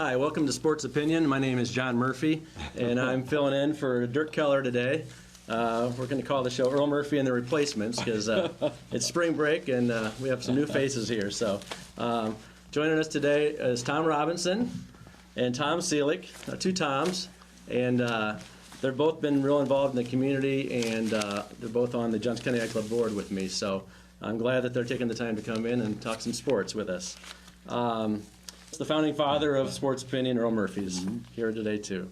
Hi, welcome to Sports Opinion. My name is John Murphy, and I'm filling in for Dirk Keller today. We're going to call the show Earl Murphy and the Replacements because it's spring break and we have some new faces here. So joining us today is Tom Robinson and Tom Cilek, two Toms, and they've both been real involved in the community, and they're both on the Johns County Club board with me. So I'm glad that they're taking the time to come in and talk some sports with us. The founding father of Sports Opinion, Earl Murphy, is here today too.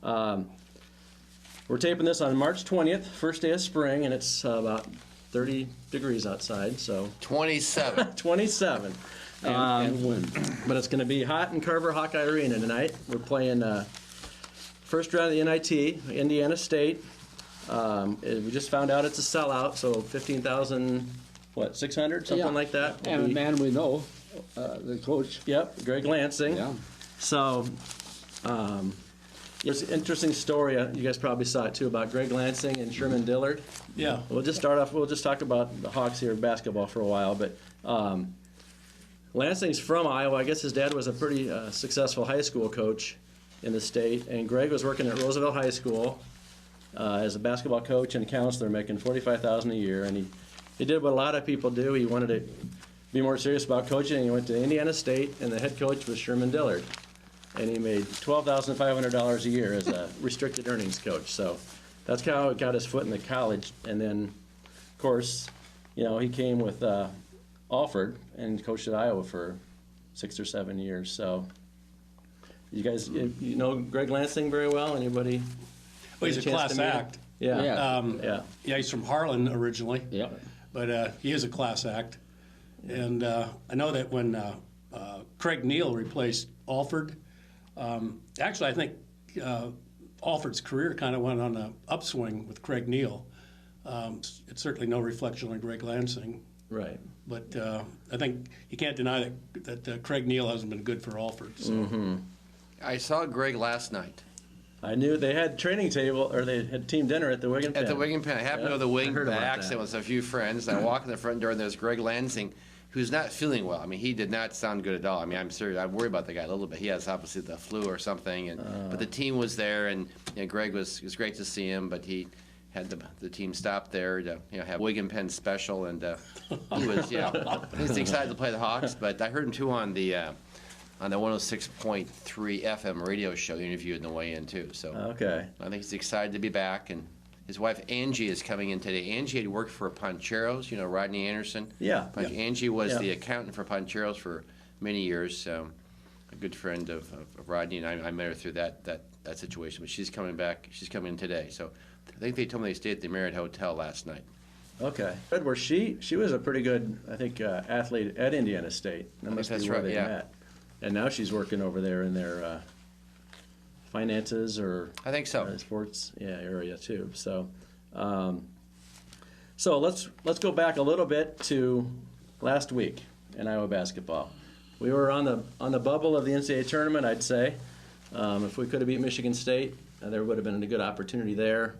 We're taping this on March 20th, first day of spring, and it's about 30 degrees outside. So 27. 27. And wind. But it's going to be hot in Carver Hawkeye Arena tonight. We're playing first round of the NIT, Indiana State. We just found out it's a sellout, so 15,000, 600, something like that. And a man we know. The coach. Yep, Greg Lansing. Yeah. So, there's an interesting story. You guys probably saw it too about Greg Lansing and Sherman Dillard. Yeah. We'll just start off. We'll just talk about the Hawks here, basketball for a while. But Lansing's from Iowa. I guess his dad was a pretty successful high school coach in the state, and Greg was working at Roosevelt High School as a basketball coach and counselor, making $45,000 a year. And he did what a lot of people do. He wanted to be more serious about coaching, and he went to Indiana State, and the head coach was Sherman Dillard, and he made $12,500 a year as a restricted earnings coach. So that's how he got his foot in the college. And then, of course, he came with Alford and coached at Iowa for 6 or 7 years. So you guys, you know Greg Lansing very well? Anybody? Well, he's a class act. Yeah. Yeah, he's from Harlan originally. Yeah. But he is a class act. And I know that when Craig Neal replaced Alford, actually I think Alford's career kind of went on an upswing with Craig Neal. It's certainly no reflection on Greg Lansing. Right. But I think you can't deny that Craig Neal hasn't been good for Alford. So. I saw Greg last night. I knew they had training table, or they had team dinner at the Wigan Pen. At the Wigan Pen. I happened to go to the wing by accident with a few friends. I walk in the front door, and there's Greg Lansing, who's not feeling well. I mean, he did not sound good at all. I mean, I'm serious. I worry about the guy a little bit. He has obviously the flu or something. But the team was there, and Greg it was great to see him. But he had the team stop there to have Wigan Pen special, and he was he's excited to play the Hawks. But I heard him too on the 106.3 FM radio show, the interview on the way in too. So okay. I think he's excited to be back, and his wife Angie is coming in today. Angie had worked for Poncheros, Rodney Anderson. Yeah. Angie was the accountant for Poncheros for many years. A good friend of Rodney, and I met her through that situation. But she's coming back. She's coming in today. So I think they told me they stayed at the Marriott Hotel last night. Okay. Where she was a pretty good, I think, athlete at Indiana State. That must be where they met. And now she's working over there in their finances or I think so sports area too. So let's go back a little bit to last week in Iowa basketball. We were on the bubble of the NCAA tournament, I'd say. If we could have beat Michigan State, there would have been a good opportunity there.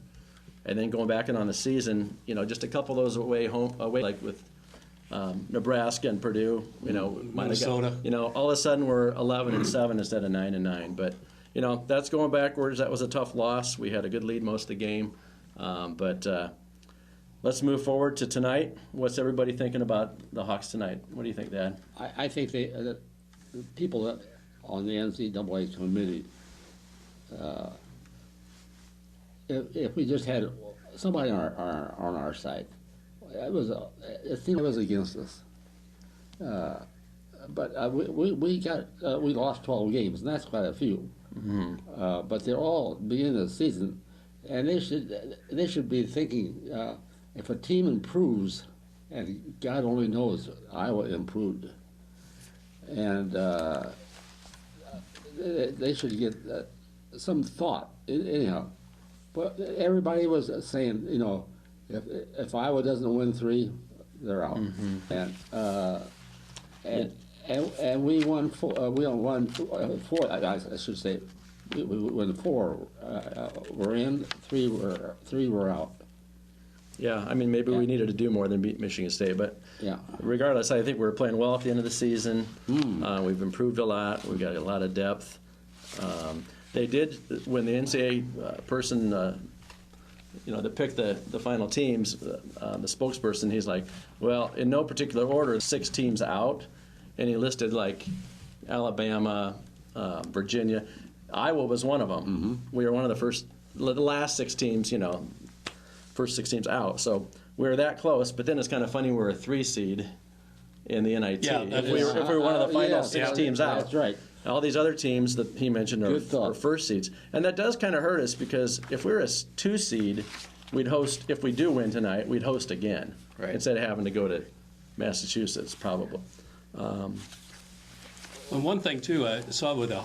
And then going back and on the season, just a couple of those away like with Nebraska and Purdue, Minnesota. All of a sudden we're 11-7 instead of 9-9. But that's going backwards. That was a tough loss. We had a good lead most of the game, but let's move forward to tonight. What's everybody thinking about the Hawks tonight? What do you think, Dad? I think the people on the NCAA committee, if we just had somebody on our side. It seemed it was against us, but we lost 12 games, and that's quite a few. But they're all beginning of the season, and they should be thinking if a team improves, and God only knows Iowa improved, and they should get some thought anyhow. But everybody was saying, If Iowa doesn't win 3, they're out. And we won 4. We won 4. I should say, we won 4. We're in 3. Were out. Yeah, I mean, maybe we needed to do more than beat Michigan State, but regardless, I think we're playing well at the end of the season. We've improved a lot. We've got a lot of depth. They did, when the NCAA person, that picked the final teams, the spokesperson, he's like, well, in no particular order, 6 teams out, and he listed like Alabama, Virginia. Iowa was one of them. Mm-hmm. We were one of the last 6 teams, first 6 teams out. So we were that close, but then it's kind of funny we're a 3 seed in the NIT. Yeah, if we were one of the final 6 teams out. That's right. All these other teams that he mentioned are first seeds. And that does kind of hurt us because if we're a 2 seed, we'd host, if we do win tonight, we'd host again. Right. Instead of having to go to Massachusetts, probably. And one thing, too, I saw with the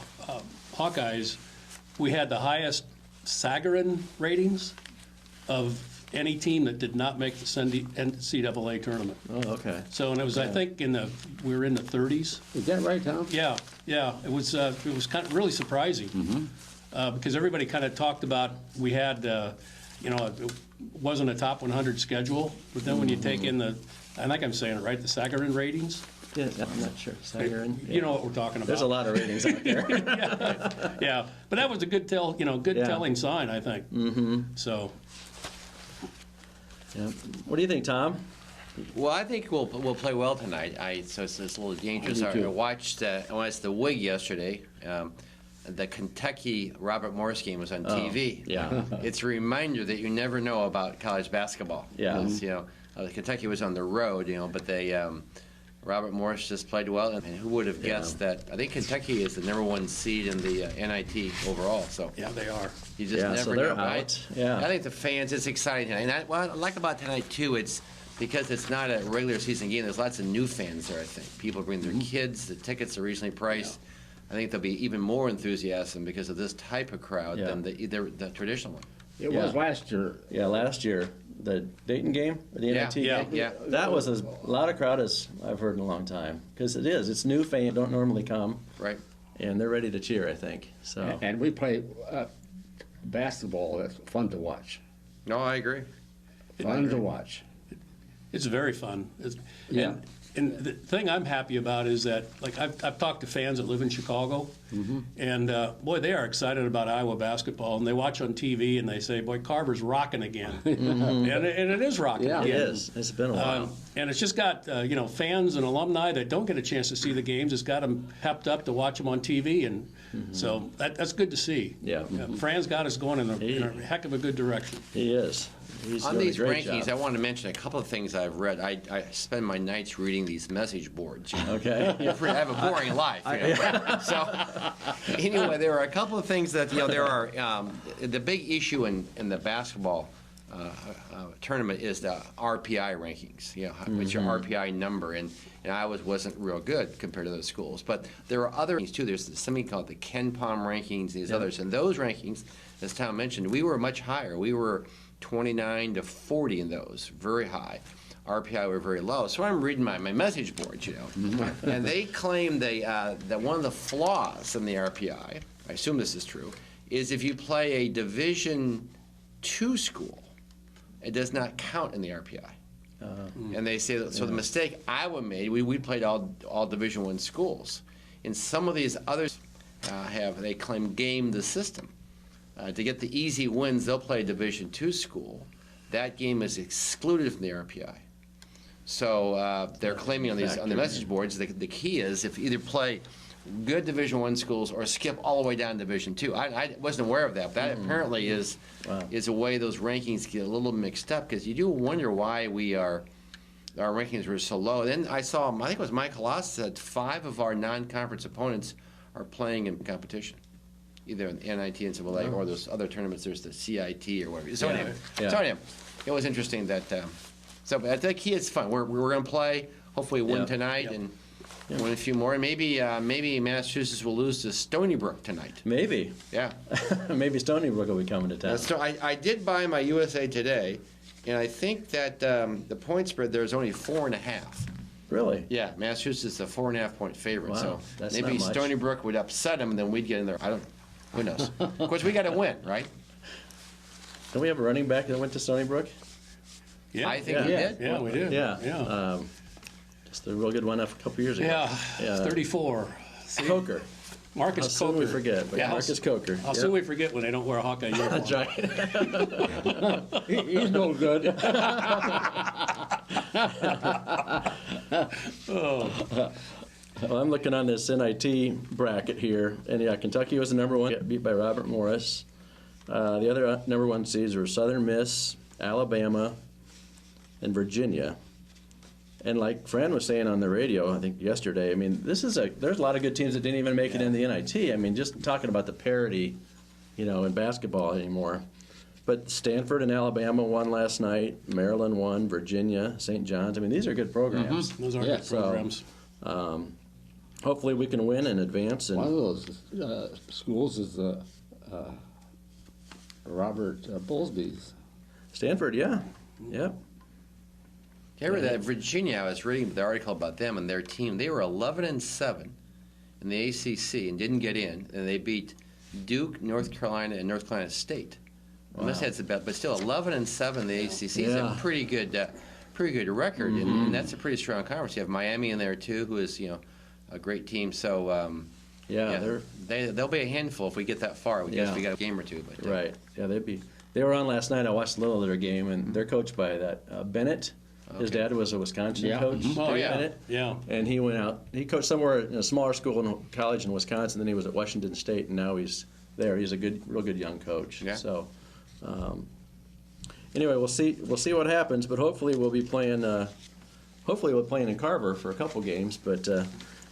Hawkeyes, we had the highest Sagarin ratings of any team that did not make the NCAA tournament. Oh, okay. So, and it was, I think, we were in the 30s. Is that right, Tom? Yeah. It was kind of really surprising because everybody kind of talked about we had, it wasn't a top 100 schedule, but then when you take in I think I'm saying it right, the Sagarin ratings. Yeah, I'm not sure. Sagarin. You know what we're talking about. There's a lot of ratings out there. Yeah, but that was a good telling sign, I think. Mm-hmm. So. Yeah. What do you think, Tom? Well, I think we'll play well tonight. So it's a little dangerous. I watched the WIG yesterday. The Kentucky Robert Morris game was on TV. Yeah. It's a reminder that you never know about college basketball. Yeah. Kentucky was on the road, but they Robert Morris just played well, and who would have guessed that? I think Kentucky is the #1 seed in the NIT overall. So yeah, they are. You just never so they're know. Out. Yeah. I think the fans, it's exciting tonight. And what I like about tonight too, it's because it's not a regular season game. There's lots of new fans there. I think people bring their kids. The tickets are reasonably priced. Yeah. I think there'll be even more enthusiasm because of this type of crowd than the traditional one. It was last year. Yeah, last year. The Dayton game, or the NIT game? Yeah. That was as lot of crowd as I've heard in a long time. Because it's new fans don't normally come. Right. And they're ready to cheer, I think. So. And we play basketball that's fun to watch. No, I agree. Fun to watch. It's very fun. Yeah. And the thing I'm happy about is that, like, I've talked to fans that live in Chicago, and boy, they are excited about Iowa basketball, and they watch on TV and they say, boy, Carver's rocking again. And it is rocking again. It is. It's been a while. And it's just got, fans and alumni that don't get a chance to see the games. It's got them pepped up to watch them on TV, and so that's good to see. Yeah. Fran's got us going in a heck of a good direction. He is. He's on doing these a great rankings, job. I want to mention a couple of things I've read. I spend my nights reading these message boards. Okay. I have a boring life. So anyway, there are a couple of things that there are. The big issue in the basketball tournament is the RPI rankings. What's your RPI number? And Iowa wasn't real good compared to those schools. But there are other things too. There's something called the Ken Palm rankings. These others, and those rankings, as Tom mentioned, we were much higher. We were 29 to 40 in those, very high. RPI were very low. So I'm reading my message boards, and they claim that one of the flaws in the RPI, I assume this is true, is if you play a Division II school, it does not count in the RPI. And they say that, so the mistake Iowa made, we played all Division I schools. In some of these others they claim gamed the system. To get the easy wins, they'll play a Division II school. That game is excluded from the RPI. So they're claiming on the message boards the key is if you either play good Division I schools or skip all the way down to Division II. I wasn't aware of that. But that apparently is a way those rankings get a little mixed up because you do wonder why our rankings were so low. Then I saw, I think it was Mike Halas said 5 of our non-conference opponents are playing in competition, either in the NIT, NCAA, or those other tournaments. There's the CIT or whatever. So anyway, it was interesting that. So I think key is fun. We're going to play. Hopefully, win tonight and win a few more. And maybe Massachusetts will lose to Stony Brook tonight. Maybe. Yeah. Maybe Stony Brook will be coming to town. So I did buy my USA Today, and I think that the point spread there is only 4.5. Really? Yeah, Massachusetts is a 4.5 point favorite. Wow, So that's maybe not much. Stony Brook would upset them, and then we'd get in there. I don't. Who knows? Of course, we got to win, right? Don't we have a running back that went to Stony Brook? Yeah. I think we did. Yeah, we did. Yeah. Just a real good one a couple years ago. Yeah. 34. Coker. Marcus How soon we Coker. forget, but Yeah, Marcus Coker. How soon we forget when they don't wear a Hawkeye uniform. That's right. He's no good. Well, I'm looking on this NIT bracket here, and yeah, Kentucky was the number one, got beat by Robert Morris. The other number one seeds were Southern Miss, Alabama, and Virginia. And like Fran was saying on the radio, I think yesterday, I mean, there's a lot of good teams that didn't even make it in the NIT. I mean, just talking about the parity, in basketball anymore. But Stanford and Alabama won last night. Maryland won. Virginia, St. John's. I mean, these are good programs. Those are Yeah, good programs. Hopefully we can win and advance. One of And those schools is Robert Bowlesby's. Stanford, yeah. Yep. I remember that Virginia, I was reading the article about them and their team. They were 11-7 in the ACC and didn't get in. And they beat Duke, North Carolina, and North Carolina State. Wow. Must have had some bet, but still 11-7 in the ACC is a pretty good record, and that's a pretty strong conference. You have Miami in there too, who is a great team. So they'll be a handful if we get that far. We guess we got a game or two. But right. Yeah, they were on last night. I watched a little of their game, and they're coached by that Bennett. His dad was a Wisconsin coach. Oh, yeah. Bennett. Yeah. And he went out. He coached somewhere in a smaller school in college in Wisconsin. Then he was at Washington State, and now he's there. He's a real good young coach. Yeah. So, anyway, we'll see what happens. But hopefully we'll be playing. Hopefully we'll play in Carver for a couple games. But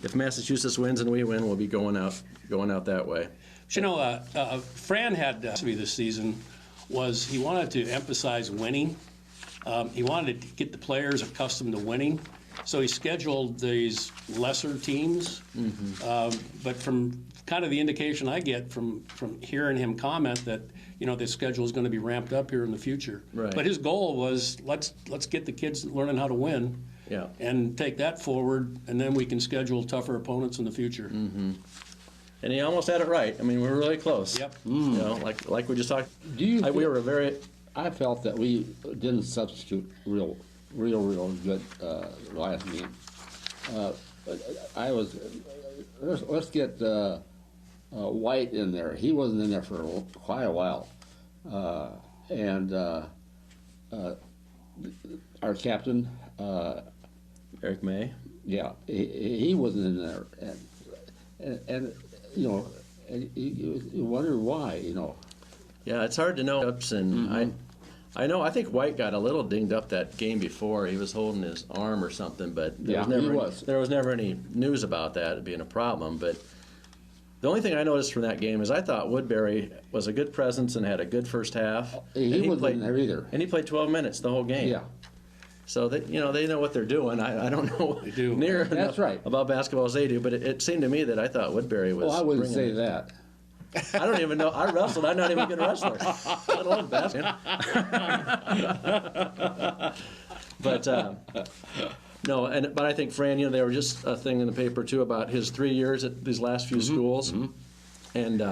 if Massachusetts wins and we win, we'll be going out that way. But Fran had this season was he wanted to emphasize winning. He wanted to get the players accustomed to winning, so he scheduled these lesser teams. But from kind of the indication I get from hearing him comment that the schedule is going to be ramped up here in the future. Right. But his goal was let's get the kids learning how to win, and take that forward, and then we can schedule tougher opponents in the future. And he almost had it right. I mean, we were really close. Yep. Like we just talked. We were very. I felt that we didn't substitute real good last game. Let's get White in there. He wasn't in there for quite a while, and our captain Eric May. Yeah, he wasn't in there, and you wonder why. Yeah, it's hard to know. And I think White got a little dinged up that game before. He was holding his arm or something, but there was never any news about that being a problem. But the only thing I noticed from that game is I thought Woodbury was a good presence and had a good first half. He wasn't in there either. And he played 12 minutes the whole game. Yeah. So they know what they're doing. I don't know near enough about basketball as they do, but it seemed to me that I thought Woodbury was. Well, I wouldn't say that. I don't even know. I wrestled. I'm not even a good wrestler. I love basketball. But but I think Fran, there was just a thing in the paper too about his 3 years at these last few schools, and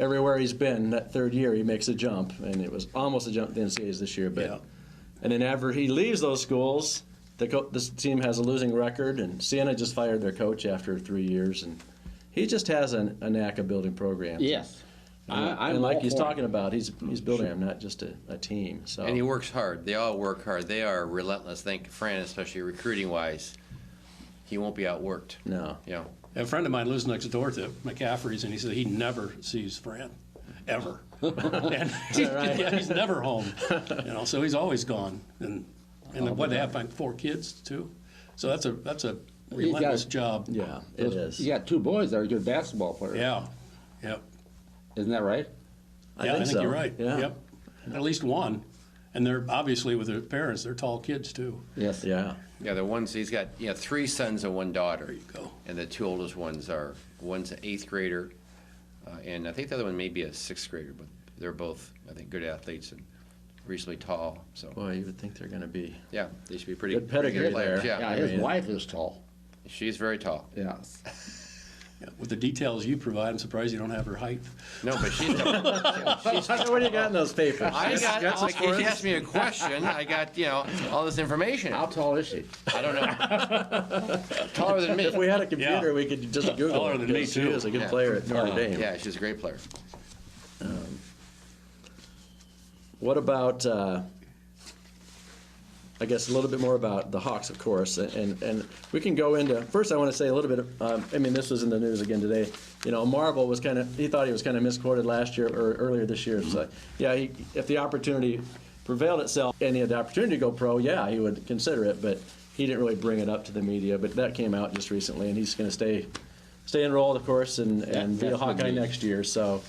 everywhere he's been that third year he makes a jump, and it was almost a jump to the NCAAs this year. But and then after he leaves those schools, this team has a losing record, and Siena just fired their coach after 3 years, and he just has a knack of building programs. Yes. And like he's talking about, he's building them, not just a team. So. And he works hard. They all work hard. They are relentless. Think Fran, especially recruiting-wise, he won't be outworked. No. A friend of mine lives next door to McCaffrey's, and he said he never sees Fran, ever. And he's never home. So he's always gone. And they have like 4 kids too. So that's a relentless job. Yeah, it is. You got 2 boys that are good basketball players. Yeah. Yep. Isn't that right? I think so. You're right. Yeah. Yep. At least one. And they're obviously with their parents, they're tall kids too. Yes. Yeah. Yeah, he's got 3 sons and 1 daughter. There you go. And the 2 oldest ones one's an 8th grader, and I think the other one may be a 6th grader, but they're both, I think, good athletes and reasonably tall. So. Boy, you would think they're going to be. Yeah, they should be pretty good pedigree good players. there. Yeah, his wife is tall. She's very tall. Yeah. With the details you provide, I'm surprised you don't have her height. No, but she's What do you got in those papers? like, if you ask me a question, I got, all this information. How tall is she? I don't know. Taller than me. If we had a computer, Yeah. we could just Google Taller it, than me, because she too. is a good player at Notre Dame. Yeah, she's a great player. What about, I guess, a little bit more about the Hawks, of course, and we can go into, first I want to say a little bit of, this was in the news again today, Marvel was he thought he was kind of misquoted last year, or earlier this year, so, if the opportunity prevailed itself, and he had the opportunity to go pro, he would consider it, but he didn't really bring it up to the media, but that came out just recently, and he's going to stay enrolled, of course, and be a Hawkeye next year, so,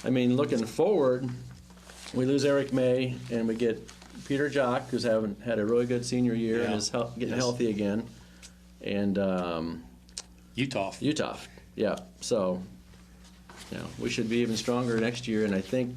looking forward, we lose Eric May, and we get Peter Jock, who's had a really good senior year and is getting healthy again, and Utah. Yeah. So, we should be even stronger next year, and I think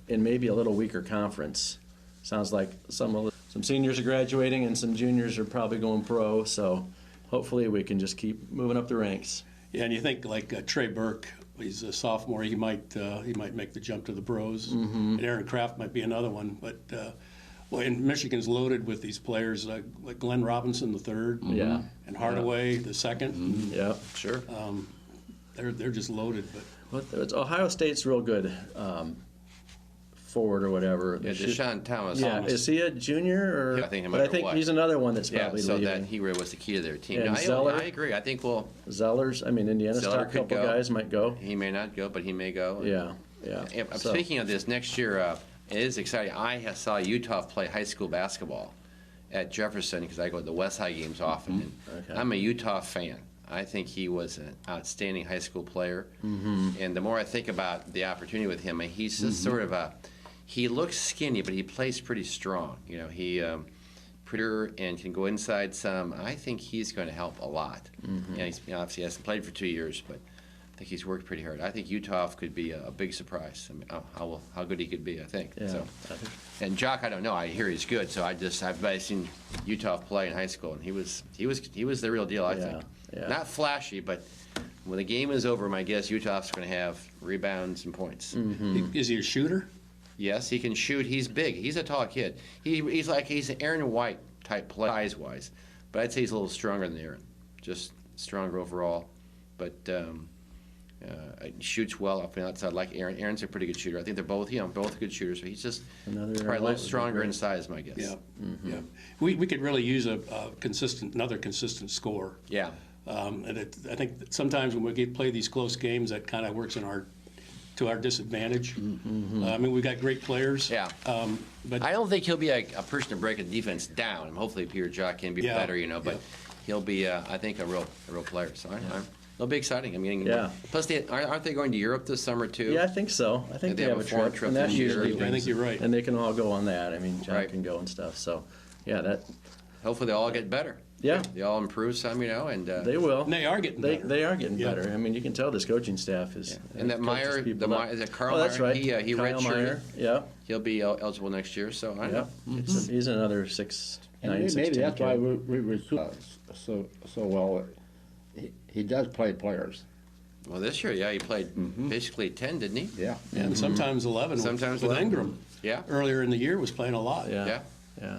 in maybe a little weaker conference. Sounds like some seniors are graduating and some juniors are probably going pro. So, hopefully, we can just keep moving up the ranks. Yeah, and you think like Trey Burke, he's a sophomore. He might make the jump to the pros. Mm-hmm. And Aaron Kraft might be another one. But and Michigan's loaded with these players like Glenn Robinson the third, Yeah. and Hardaway the second. Mm-hmm. Yeah. Sure. They're just loaded. But Ohio State's real good forward or whatever. Yeah, Deshaun Thomas. Yeah, is he a junior? Or, Yeah, I think he might but I be think what? he's another one that's Yeah, probably so leaving. that he really was the key to their team. And No, Zeller? I agree. I think Zellers, Indiana's Zeller top could couple go. guys might go. he may not go, but he may go. Yeah. So- Speaking of this, next year it is exciting. I saw Utah play high school basketball at Jefferson because I go to the West High games often. And Okay. I'm a Utah fan. I think he was an outstanding high school player. And the more I think about the opportunity with him, he's just sort of he looks skinny, but he plays pretty strong. He prettier and can go inside some. I think he's going to help a lot. He's obviously hasn't played for 2 years, but I think he's worked pretty hard. I think Utah could be a big surprise. How good he could be, I think. Yeah. So, and Jock, I don't know. I hear he's good. So I've seen Utah play in high school, and he was the real deal. I think. Yeah. Not flashy, but when the game is over, my guess Utah's going to have rebounds and points. is he a shooter? Yes, he can shoot. He's big. He's a tall kid. He's an Aaron White type player size-wise, but I'd say he's a little stronger than Aaron. Just stronger overall, but shoots well up and outside like Aaron. Aaron's a pretty good shooter. I think they're both good shooters. But he's just Another probably a White little would be stronger great. in size, my guess. Yeah. Yeah. We could really use another consistent score. Yeah. And I think that sometimes when we play these close games, that kind of works to our disadvantage. We've got great players. Yeah. But I don't think he'll be a person to break a defense down. And hopefully Peter Jock can be better, but he'll be, I think, a real player. So it'll be exciting. Yeah. Plus, aren't they going to Europe this summer too? Yeah, I think so. I think They they have have a a foreign trip, trip and that's this year. usually I think you're right. And they can all go on that. John Right. can go and stuff. So, yeah, that Hopefully they all get better. Yeah. They all improve some, and they will. And they are getting better. They are getting Yeah. better. You can tell this coaching staff is. And that coaches Meyer, people up. is it Carl Oh, that's Meyer? right. He Kyle redshirted. Meyer. Yeah. He'll be eligible next year. So I Yeah. know. He's another 6'9", And maybe 6'10" that's why kid. we recruit so well. He does play players. Well, this year, he played basically 10, didn't he? Yeah. And sometimes 11 Sometimes with 11. Ingram. Yeah. Earlier in the year was playing a lot. Yeah. Yeah.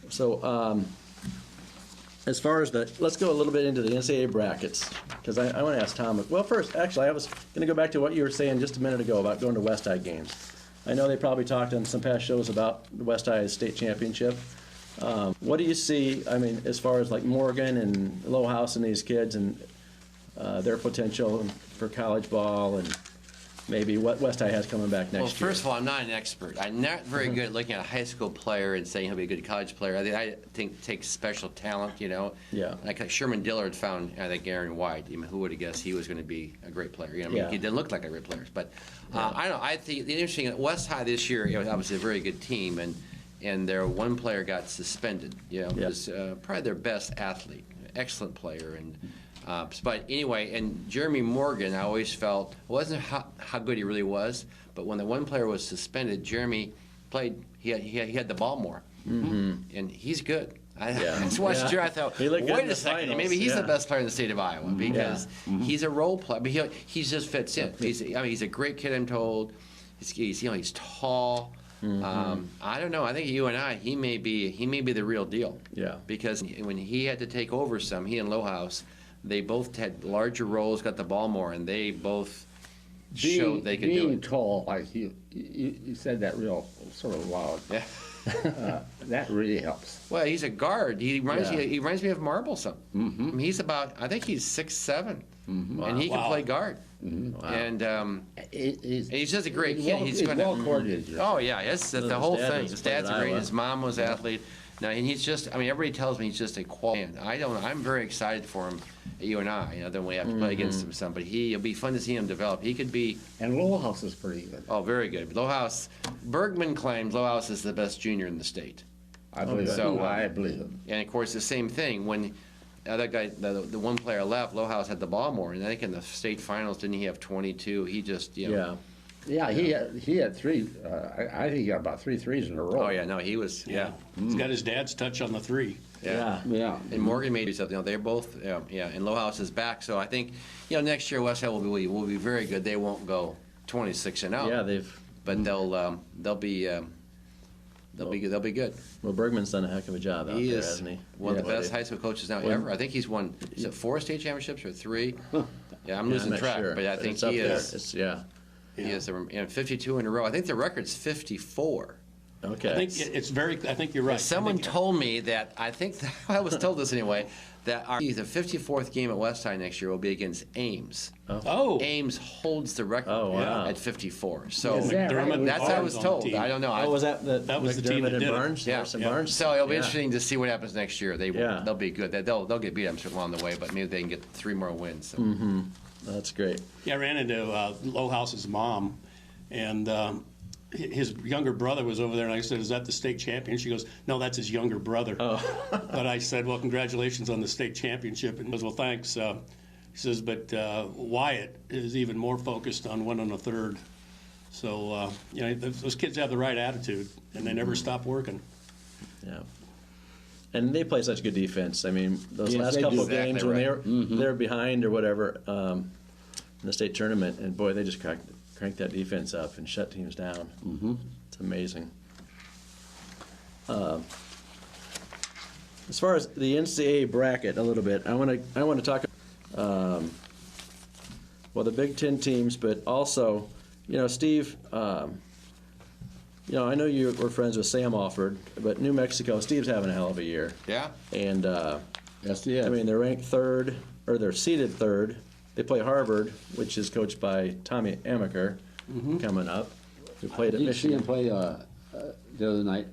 So, as far as let's go a little bit into the Ncaa brackets, because I want to ask Tom. Well, first, actually, I was going to go back to what you were saying just a minute ago about going to West High games. I know they probably talked on some past shows about the West High State Championship. What do you see, as far as like Morgan and Lowhouse and these kids and their potential for college ball and maybe what West High has coming back next year? Well, first of all, I'm not an expert. I'm not very good at looking at a high school player and saying he'll be a good college player. I think it takes special talent, Yeah. Like Sherman Dillard found, I think, Aaron White. Who would have guessed he was going to be a great player? Yeah. He didn't look like a great player. But I don't know. I think the interesting at West High this year, it was obviously a very good team, and their one player got suspended. It was probably their best athlete, excellent player, and. But anyway, and Jeremy Morgan, I always felt, it wasn't how good he really was, but when the one player was suspended, Jeremy played, he had the ball more. And he's good. I Yeah. just watched Yeah. Drew. I thought, He looked good in wait the a second, finals, maybe he's the yeah. best player in the state of Iowa because he's a role player. I mean, he just fits in. He's a great kid. I'm told. He's tall. I don't know. I think he may be the real deal. Yeah. Because when he had to take over he and Lohaus, they both had larger roles, got the ball more, and they both showed they could do being it. tall, like you said that real sort of loud. Yeah. That really helps. Well, he's a guard. He reminds Yeah. me of Marblesome. I mean, I think he's 6'7", and he can Wow. play guard. Wow. And he's just a great kid. He's well coordinated. Oh yeah, it's the whole His dad thing. was His played dad's at great. Iowa. His mom was an athlete. Now, and he's just. I mean, everybody tells me he's just a quality man. I'm very excited for him at UNI. Then we have to play against him some, but it'll be fun to see him develop. He could be. And Lohaus is pretty good. Oh, very good. Bergman claims Lohaus is the best junior in the state. I believe it. So, I believe it. And of course, the same thing when the other guy, the one player left, Lohaus had the ball more, and I think in the state finals, didn't he have 22? He just, Yeah. Yeah, he had three. I think he got about 3 threes in a row. Oh yeah, no, he was. Yeah. He's got his dad's touch on the three. Yeah. Yeah. And Morgan made something. They're both, yeah. And Lohaus is back, so I think, next year West Hill will be very good. They won't go 26-0. Yeah, but they'll be good. well, Bergman's done a heck of a job out He there, is hasn't he? one of the Yeah. best high school coaches now ever. I think he's won 4 state championships or 3. Yeah, I'm Yeah, losing not track, sure, but I think it's up he there. is. Yeah. He is 52 in a row. I think the record's 54. Okay. I think you're right. Someone told me that, I was told this anyway, that the 54th game at West High next year will be against Ames. Oh. Ames holds the record Oh, wow. at 54. So Is that right? McDermott that's what I was Barnes on told. the team. I don't know. Oh, was that was the team McDermott that and did it. Barnes? Yeah. Harrison Yeah. Barnes? So it'll be Yeah. interesting to see what happens next year. Yeah. They'll be good. They'll get beat up along the way, but maybe they can get 3 more wins. So. That's great. Yeah, I ran into Lohaus's mom, and his younger brother was over there, and I said, "Is that the state champion?" She goes, "No, that's his younger brother." Oh. But I said, "Well, congratulations on the state championship." And he goes, "Well, thanks." He says, "But Wyatt is even more focused on winning a third." So, those kids have the right attitude, and they never stop working. Yeah. And they play such good defense. I mean, those Yes, last they couple do. of games Exactly when they were behind or whatever in the state tournament, and boy, they just cranked that defense up and shut teams down. It's amazing. As far as the NCAA bracket, a little bit, I want to talk. Well, the Big Ten teams, but also, Steve. I know you were friends with Sam Alford, but New Mexico, Steve's having a hell of a year. Yeah. And Yes, he is. I mean, they're ranked third, or they're seeded third. They play Harvard, which is coached by Tommy Amaker, coming up, who played at Did you see him Michigan. play the other night?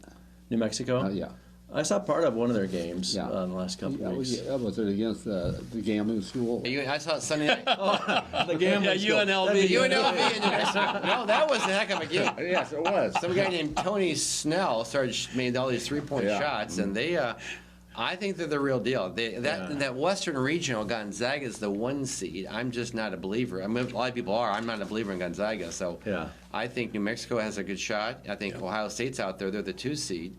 New Mexico? Yeah. I saw part of one of their games Yeah. in the last couple Yeah, of weeks. was it against the gambling school? I saw it Sunday night. The gambling school. UNLV. That'd be- UNLV and New Mexico. No, that was a heck of a game. Yes, it was. Some guy named Tony Snell made all these 3-point Yeah. shots, and I think they're the real deal. That Western Regional, Gonzaga's the 1 seed. I'm just not a believer. I mean, a lot of people are. I'm not a believer in Gonzaga, so Yeah. I think New Mexico has a good shot. I think Ohio State's out there. They're the 2 seed.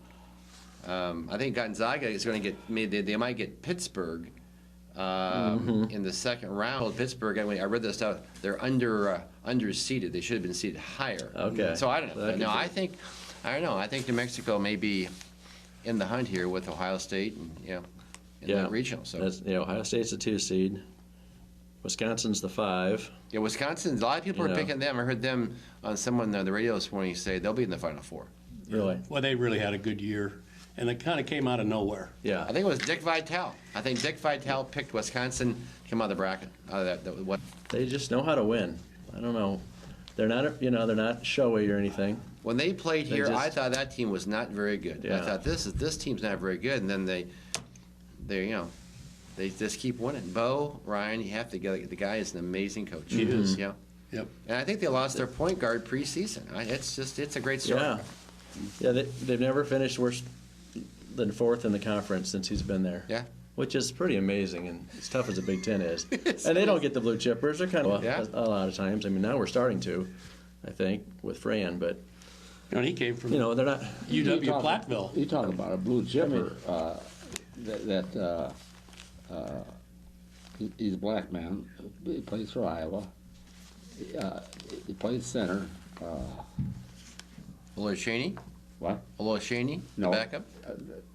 I think Gonzaga is going to get. They might get Pittsburgh in the second round. Pittsburgh. I read this stuff. They're underseeded. They should have been seeded higher. Okay. So I don't know. That No, could I don't know. I think New Mexico may be in the hunt here with Ohio State and in the regional. So That's, Ohio State's the 2 seed. Wisconsin's the 5. yeah, Wisconsin. A lot of people are Yeah. picking them. I heard them on someone on the radio this morning say they'll be in the Final Four. Really? Well, they really had a good year, and they kind of came out of nowhere. Yeah. I think it was Dick Vitale. I think Dick Vitale picked Wisconsin to come out of the bracket. What? They just know how to win. I don't know. They're not, they're not showy or anything. When they played They here, just- I thought that team was not very good. I Yeah. thought this team's not very good, and then they just keep winning. Bo Ryan, you have to get the guy is an amazing coach. He is, yeah. Yep. And I think they lost their point guard preseason. It's a great story. Yeah. Yeah, they've never finished worse than 4th in the conference since he's been there. Yeah. Which is pretty amazing, and as tough as the Big Ten is. And they don't get the blue chippers. They're kind of Yeah. a lot of times. I mean, now we're starting to, I think, with Fran, but, And he came from they're not. UW Platteville. You talk about a blue chipper. he's a black man. He plays for Iowa. He plays center. Aloy Cheney? What? Aloy Cheney, No. the backup?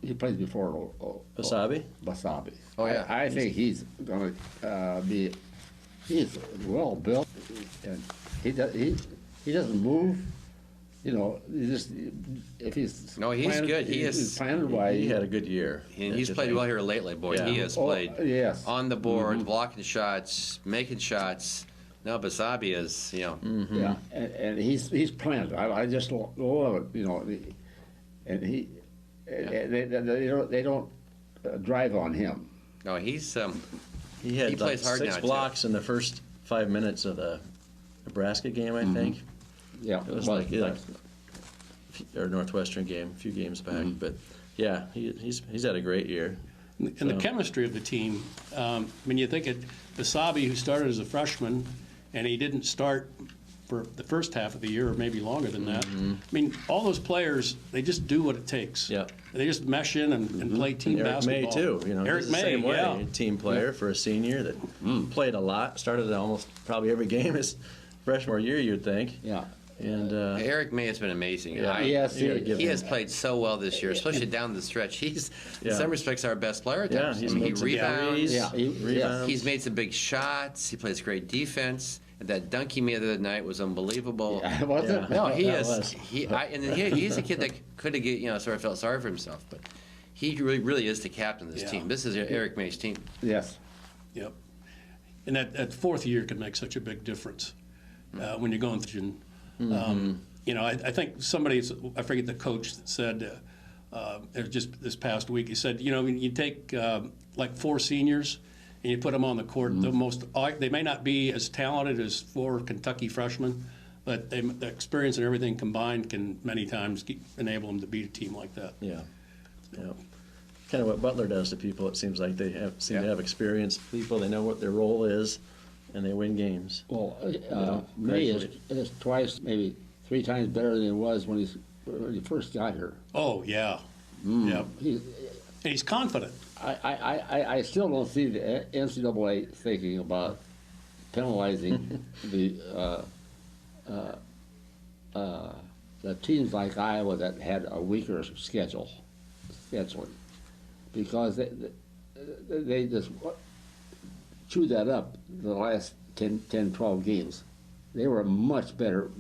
He plays before Wasabi? Wasabi. Oh, yeah. I think he's going to be. He's well built, and he doesn't move. You know, he just if he's No, he's good. He is- he's planted wide. He had a good year. And he's played well here lately, boy. Yeah. He has played yes. on the board, blocking shots, making shots. Now Basabi is, you know, Yeah, and he's planted. I just love it. You know, and they don't drive on him. no, he's He had He like plays hard 6 now, too. blocks in the first 5 minutes of the Nebraska game, I think. Yeah, It was like or Northwestern game, a few games back. But yeah, he's had a great year. And the chemistry of the team, when you think of Basabi, who started as a freshman, and he didn't start for the first half of the year, or maybe longer than that. I mean, all those players, they just do what it takes. Yeah. They just mesh in and play team Eric basketball. May too, you know, Eric he's the May, same way. yeah. Team player for a senior that played a lot, started almost probably every game his freshman year, you'd think. Yeah. And Eric May has been amazing. Yeah. Yes, you gotta give He him- has played so well this year, especially down the stretch. He's, in Yeah. some respects, our best player. At Yeah, times. he's I mean, made he some rebounds. threes, Yeah, rebounds. He's made some big shots. He plays great defense. And that dunk he made the other night was unbelievable. Yeah, was Yeah. it? No, he That is. was. He's a kid that could have, sort of felt sorry for himself, but he really is the captain of this Yeah. team. This is Eric May's team. Yes. Yep. And that fourth year can make such a big difference when you're going through. You know, I think somebody, I forget the coach that said, it was just this past week, he said, you know, when you take like 4 seniors and you put them on the court, they may not be as talented as 4 Kentucky freshmen, but the experience and everything combined can many times enable them to beat a team like that. Yeah. Kind of what Butler does to people. It seems like they seem to have experienced people. They know what their role is, and they win games. Well, don't May graduate. is twice, maybe 3 times better than he was when he first got here. Oh, yeah. Yep. He, And he's confident. I still don't see the NCAA thinking about penalizing the teams like Iowa that had a weaker scheduling, because they just chewed that up the last 10, 12 games. They were much better,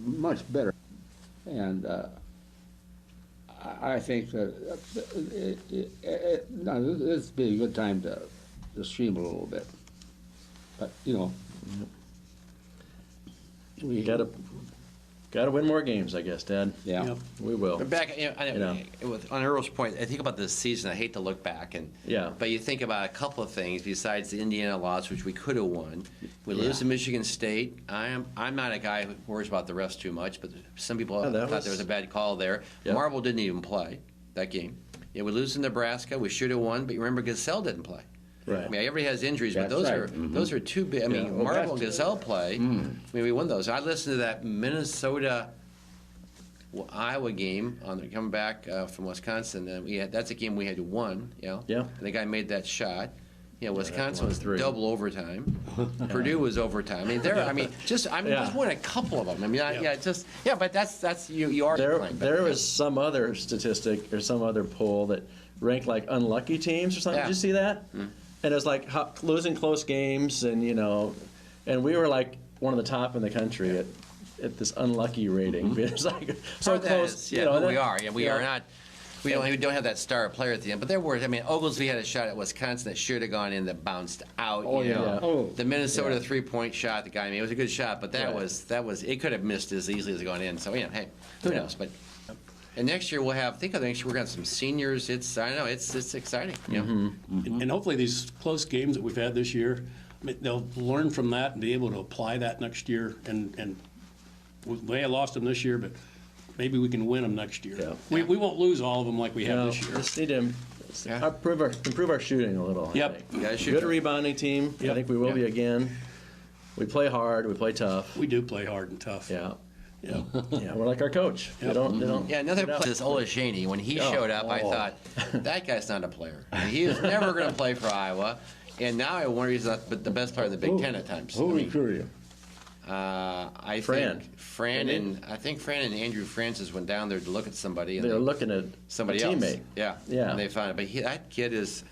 and I think that this would be a good time to stream a little bit. But, you know, we Got to win more games, I guess, Dad. Yeah. Yep. We will. But back, know. on Earl's point, I think about this season. I hate to look back, Yeah. but you think about a couple of things besides the Indiana loss, which we could have won. We lose to Michigan State. I'm not a guy who worries about the rest too much, but some people that thought was- there was a bad call there. Yep. Marble didn't even play that game. Yeah, we lose to Nebraska. We should have won, but you remember Gazelle didn't play. Right. I mean, everybody has injuries, but That's those right. those are too big. I mean, Yeah. Marble and Gazelle play. I mean, we won those. I listened to that Minnesota Iowa game coming back from Wisconsin, and that's a game we had won. Yeah. And the guy made that shot. Wisconsin was 3. double overtime. Purdue was overtime. I mean, just won a couple of them. I mean, but that's you are playing. There was some other statistic or some other poll that ranked like unlucky teams or something. Yeah. Did you see that? And it was like losing close games, and and we were like one of the top in the country at this unlucky rating. It's like so Part of that close. is, we are. Yeah, we are not. We don't have that star player at the end, but there were. I mean, Oglesby had a shot at Wisconsin that should have gone in that bounced out. Oh, you know. yeah. Oh. The Minnesota 3-point shot the guy made, it was a good shot, but that was it could have missed as easily as it gone in. So hey, who knows? But and next year we'll have. Think of next year we're gonna have some seniors. It's exciting. And hopefully these close games that we've had this year, I mean, they'll learn from that and be able to apply that next year. And we may have lost them this year, but maybe we can win them next year. Yeah. We won't lose all of them like we have this year. Just need to improve our shooting a little. I Yep. think. You gotta shoot. Good rebounding team. I Yep. think we will Yep. be again. We play hard. We play tough. We do play hard and tough. Yeah. Yeah. Yeah, we're like our coach. They Yep. don't. Yeah, another get out. player, this Olashaney, when he showed up, I thought, that guy's not a player. I mean, he is never going to play for Iowa. And now I wonder he's not the best player in the Big Ten at times. Who recruited you? I Fran. think Fran and Andrew Francis went down there to look at somebody. And They were looking at somebody a else. teammate. Yeah. Yeah. And they found it. But that kid is,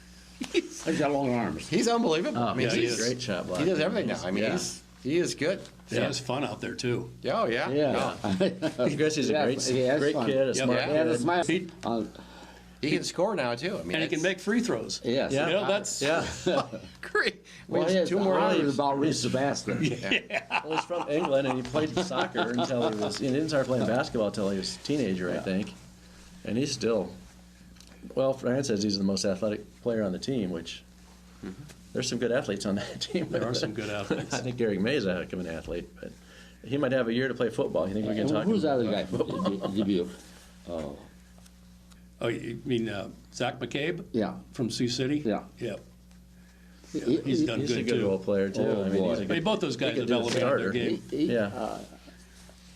He's got long arms. he's unbelievable. I mean, yeah, he he's is. Great shot block. He does everything now. I mean, Yeah. he is good. He has fun out there, too. Oh, yeah. Yeah. I guess he's a Yeah, great, he has great fun. kid, a Yeah. smart Yeah. He had a kid. smile. He- He can score now, too. I mean, And he can make free throws. Yes. Yeah. You know, that's... Yeah. great. Well, Well, he has two more arms leaves. about reach the basket. Well, he's from England, and he played soccer until he was. He didn't start playing basketball until he was a teenager, I think. And he's still. Well, Fran says he's the most athletic player on the team, which there's some good athletes on that team. There are some good athletes. I think Eric May is a heck of an athlete, but he might have a year to play football. You think we can talk? Who's the about other guy from Dubuque? Oh, Oh, you mean Zach McCabe yeah. from Sioux City? Yeah. Yep. He's done He's a good, good too. role player too. Oh, I mean, boy. he's a I good, mean, both those guys could have do a elevated starter. their game. Yeah.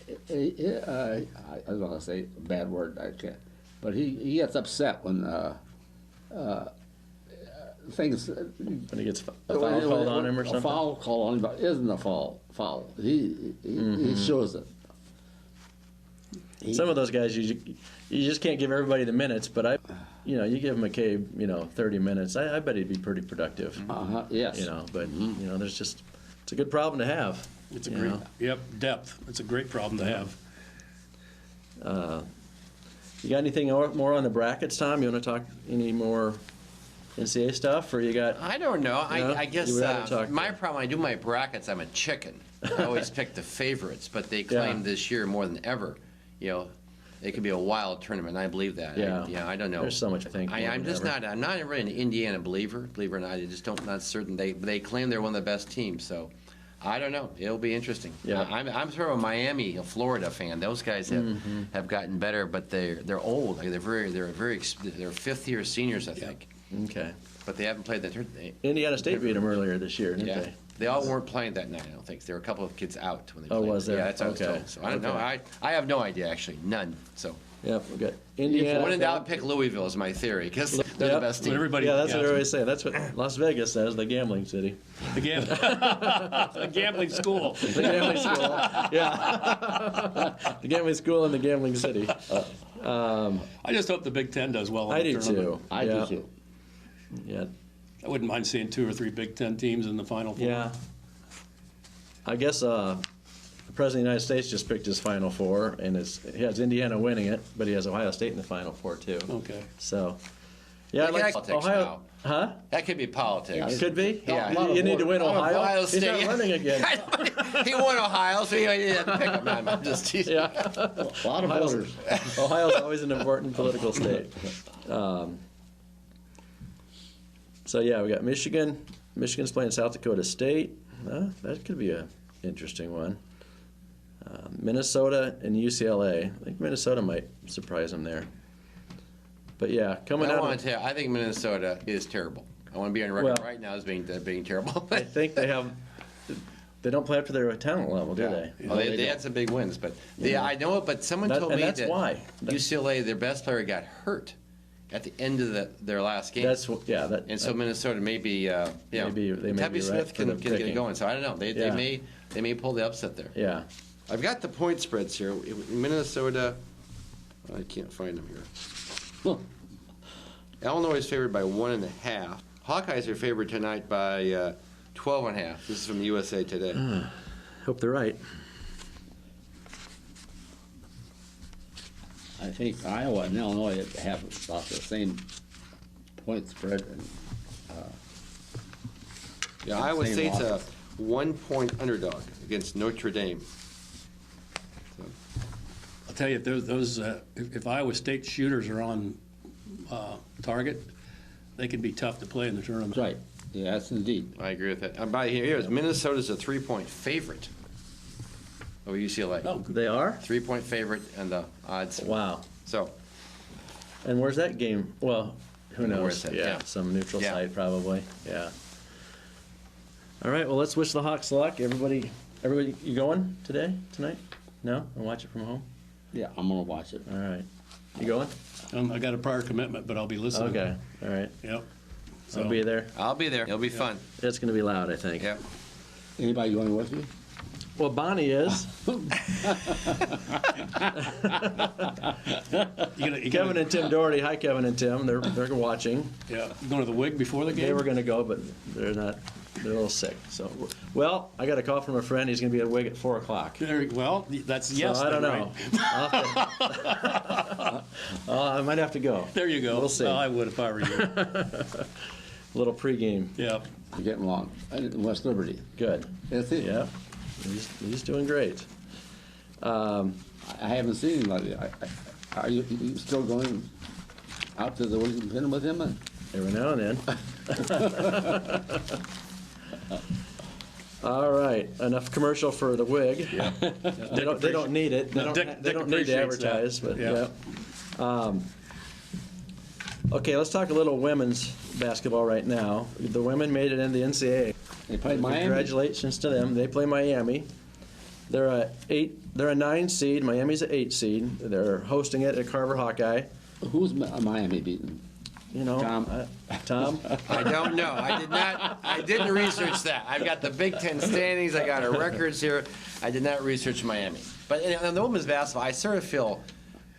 I was going to say a bad word. I can't. But he gets upset when things. When he gets a foul called on him or something. A foul called on him, but isn't a foul. He shows it. Some of those guys, you just can't give everybody the minutes. But you give McCabe, 30 minutes. I bet he'd be pretty productive. Yes. But it's a good problem to have. It's a you great, know. yep, depth. It's a great problem to have. You got anything more on the brackets, Tom? You want to talk any more NCAA stuff, or you got? I don't know. Yeah? I guess You would rather talk- my problem, I do my brackets, I'm a chicken. I always pick the favorites, but they claim Yeah. this year more than ever, it could be a wild tournament. I believe that. Yeah. I don't know. There's so much I think. more I'm than just ever. not. I'm not really an Indiana believer. Believe it or not, I just don't. Not certain. They claim they're one of the best teams. So, I don't know. It'll be interesting. Yeah. I'm sort of a Miami, a Florida fan. Those guys have gotten better, but they're old. Like, they're fifth-year seniors, I think. Okay. But they haven't played that tournament. Indiana State beat them earlier this year, didn't Yeah. they? They all weren't playing that night, I don't think. There were a couple of kids out when they Oh, played. was there? Yeah, that's what Okay. I was told. So I don't know. Okay. I have no idea, actually. None. So Yep. We got Indiana. when in doubt, pick Louisville is my theory, because they're Yep. the best team. Everybody, Yeah, that's what everybody say. That's what Las Vegas says. The gambling city. The the gambling school. The gambling school. Yeah. The gambling school and the gambling city. I just hope the Big Ten does well in I the do tournament. too. I yeah. do too. Yeah. I wouldn't mind seeing 2 or 3 Big Ten teams in the Final Four. Yeah. I guess the President of the United States just picked his Final Four, and he has Indiana winning it, but he has Ohio State in the Final Four too. Okay. So, yeah, They got politics Ohio. now. Huh? That could be politics. It could be. Yeah. You need to win Ohio. Ohio He's State. not running again. He won Ohio, so he didn't have to pick him. I'm just teasing. Yeah. A lot of Ohio's- voters. Ohio's always an important political state. So yeah, we got Michigan. Michigan's playing South Dakota State. That could be an interesting one. Minnesota and UCLA. I think Minnesota might surprise them there. But yeah, coming I out. want to tell you, I think Minnesota is terrible. I want to be on record Well- right now as being terrible. I think they have. They don't play up to their talent level, do they? Well, they had some big wins, but I know it. But someone told and me that's that why. UCLA, their best player, got hurt at the end of their last game. That. And so Minnesota maybe, Maybe they may Tubby be Smith right for can the get it picking. going. So I don't know. They may pull the upset there. Yeah. I've got the point spreads here. Minnesota, I can't find them here. Huh. Illinois is favored by 1.5. Hawkeyes are favored tonight by 12.5. This is from USA Today. Hope they're right. I think Iowa and Illinois have about the same point spread. And, Yeah, Iowa same State's a losses. 1-point underdog against Notre Dame. I'll tell you, if Iowa State shooters are on target, they can be tough to play in the tournament. that's right. Yes, indeed. I agree with that. By here's Minnesota's a 3-point favorite over UCLA. Oh, They are. 3-point favorite and the odds. Wow. So And where's that game? Well, who knows? Where's that? Yeah. Some neutral Yeah. site probably. Yeah. All right. Well, let's wish the Hawks luck. Everybody, you going tonight? No? I'll watch it from home? Yeah, I'm gonna watch it. All right. You going? I got a prior commitment, but I'll be listening. Okay. All right. Yep. I'll be there. I'll be there. It'll be fun. It's going to be loud, I think. Yep. Anybody going with you? Well, Bonnie is. Kevin and Tim Doherty. Hi, Kevin and Tim. They're watching. Yeah. You going to the WIG before the game? They were going to go, but they're not. They're a little sick. So, well, I got a call from a friend. He's going to be at WIG at 4 o'clock. Well, that's yes. So I don't then, know. right? I might have to go. There you go. We'll see. Well, I would if I were you. A little pregame. Yeah. You're getting along. In West Liberty. Good. That's it. Yeah. He's doing great. I haven't seen him lately. Are you still going out to the Wilmington with him? Every now and then. All right, enough commercial for the WIG. Yeah. They don't need it. They don't need to advertise, but yeah. Okay, let's talk a little women's basketball right now. The women made it in the NCAA. They played Miami. Congratulations to them. They play Miami. They're a 9 seed. Miami's an 8 seed. They're hosting it at Carver Hawkeye. Who's Miami beating? You know, Tom? I don't know. I didn't research that. I've got the Big Ten standings. I got our records here. I did not research Miami. But in the women's basketball, I sort of feel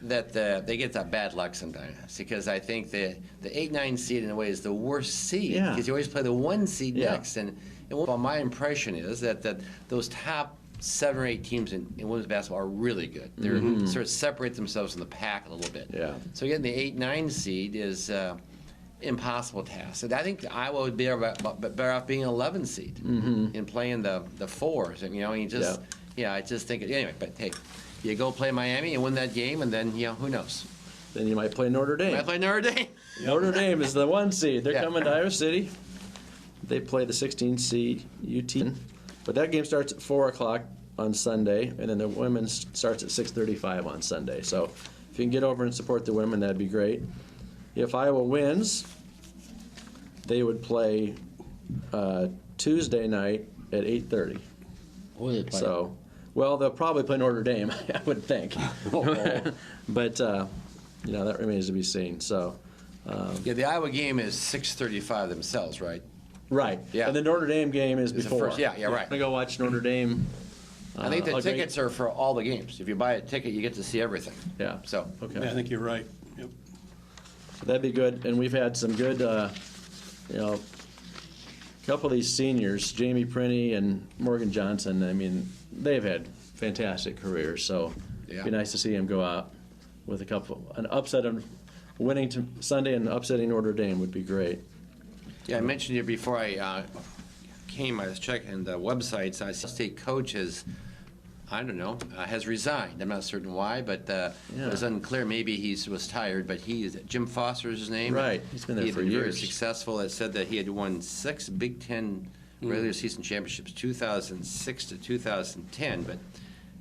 that they get that bad luck sometimes, because I think the 8-9 seed in a way is the worst seed, because you always play the 1 seed next. And well, my impression is that those top 7 or 8 teams in women's basketball are really good. They're sort of separate themselves from the pack a little bit. Yeah. So getting the 8-9 seed is impossible task. And I think Iowa would be better off being an 11 seed and playing the 4s. And, you just I just think anyway. But hey, you go play Miami and win that game, and then who knows? Then you might play Notre Dame. Might play Notre Dame. Notre Dame is the 1 seed. They're coming to Iowa City. They play the 16 seed UT. But that game starts at 4 o'clock on Sunday, and then the women's starts at 6:35 on Sunday. So if you can get over and support the women, that'd be great. If Iowa wins, they would play Tuesday night at 8:30. So, well, they'll probably play Notre Dame, I would think. But that remains to be seen. So, the Iowa game is 6:35 themselves, right? Right. Yeah. And the Notre Dame game is before. The first, right. I'm going to go watch Notre Dame. I think the tickets are for all the games. If you buy a ticket, you get to see everything. Yeah. So. Okay. Yeah, I think you're right. Yep. So that'd be good. And we've had some good, a couple of these seniors, Jamie Prinny and Morgan Johnson. I mean, they've had fantastic careers. So it'd be nice to see them go out with an upset of winning to Sunday and upsetting Notre Dame would be great. Yeah, I mentioned it before I came. I was checking the websites. I saw state coach has resigned. I'm not certain why, but it was unclear. Maybe he was tired, but Jim Foster is his name. Right, he's been there for years. Very successful. It said that he had won 6 Big Ten regular season championships, 2006 to 2010, but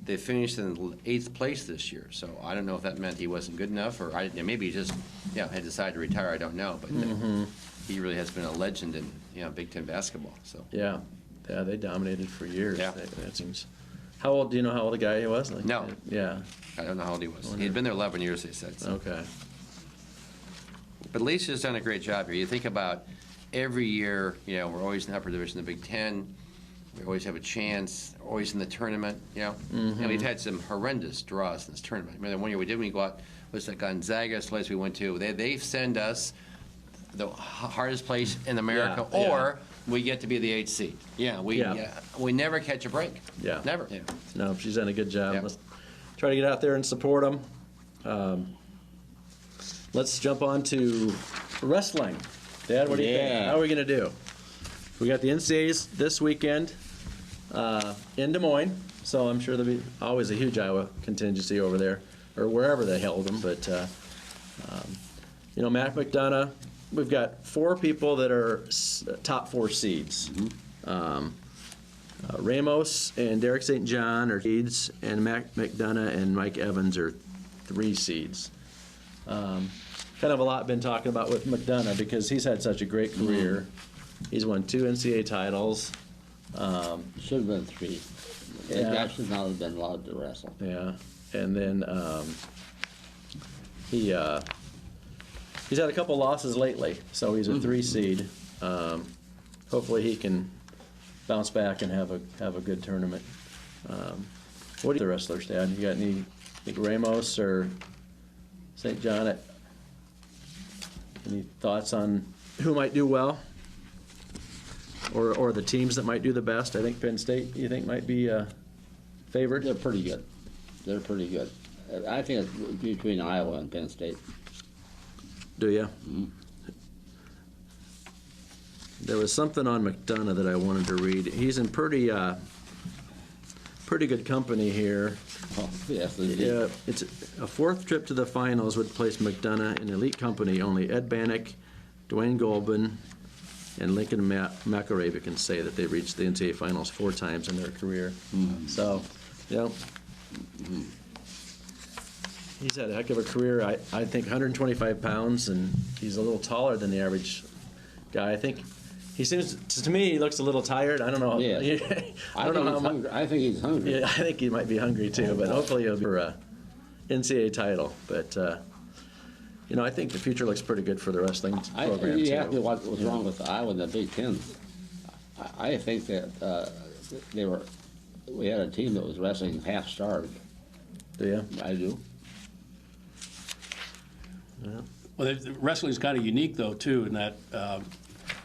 they finished in 8th place this year. So I don't know if that meant he wasn't good enough, or maybe he just had decided to retire. I don't know, but he really has been a legend in Big Ten basketball. So they dominated for years. Yeah. That seems. How old? Do you know how old the guy was? No. Yeah. I don't know how old he was. He'd been there 11 years, they said. So. Okay. But Lisa's done a great job here. You think about every year, we're always in the upper division of the Big Ten. We always have a chance, always in the tournament, And we've had some horrendous draws in this tournament. Remember the one year we go out, was like Gonzaga, this place we went to. They send us the hardest place in America, or we get to be the 8th seed. We never catch a break. Yeah. Never. Yeah. No, she's done a good job. Let's try to get out there and support them. Let's jump on to wrestling. Dad, what do you think? How are we going to do? We got the NCAAs this weekend in Des Moines, so I'm sure there'll be always a huge Iowa contingency over there, or wherever they held them. But, Matt McDonough, we've got 4 people that are top 4 seeds. Ramos and Derek St. John are seeds, and Matt McDonough and Mike Evans are 3 seeds. Kind of a lot been talking about with McDonough because he's had such a great career. He's won 2 NCAA titles. Should have been 3. That Yeah. guy should not have been allowed to wrestle. Yeah, and then he's had a couple losses lately, so he's a 3 seed. Hopefully he can bounce back and have a good tournament. What do you the wrestlers, Dad? You got any Ramos or St. John? Any thoughts on who might do well, or the teams that might do the best? I think Penn State, you think, might be favored. They're pretty good. They're pretty good. I think it's between Iowa and Penn State. Do you? There was something on McDonough that I wanted to read. He's in pretty good company here. Oh, yes, they did. Yeah, it's a 4th trip to the finals would place McDonough in elite company. Only Ed Bannock, Dwayne Golbin, and Lincoln McElravy can say that they reached the NCAA finals 4 times in their career. So, yeah. He's had a heck of a career. I think 125 pounds, and he's a little taller than the average guy. I think he seems, to me, he looks a little tired. I don't know. Yeah. I don't know how much. I think he's hungry. Yeah, I think he might be hungry too, but hopefully he'll be for a NCAA title. But, I think the future looks pretty good for the wrestling program You too. asked me what was wrong with Iowa and the Big Ten. I think that we had a team that was wrestling half-starved. Do you? I do. Yeah. Well, wrestling's kind of unique though too, in that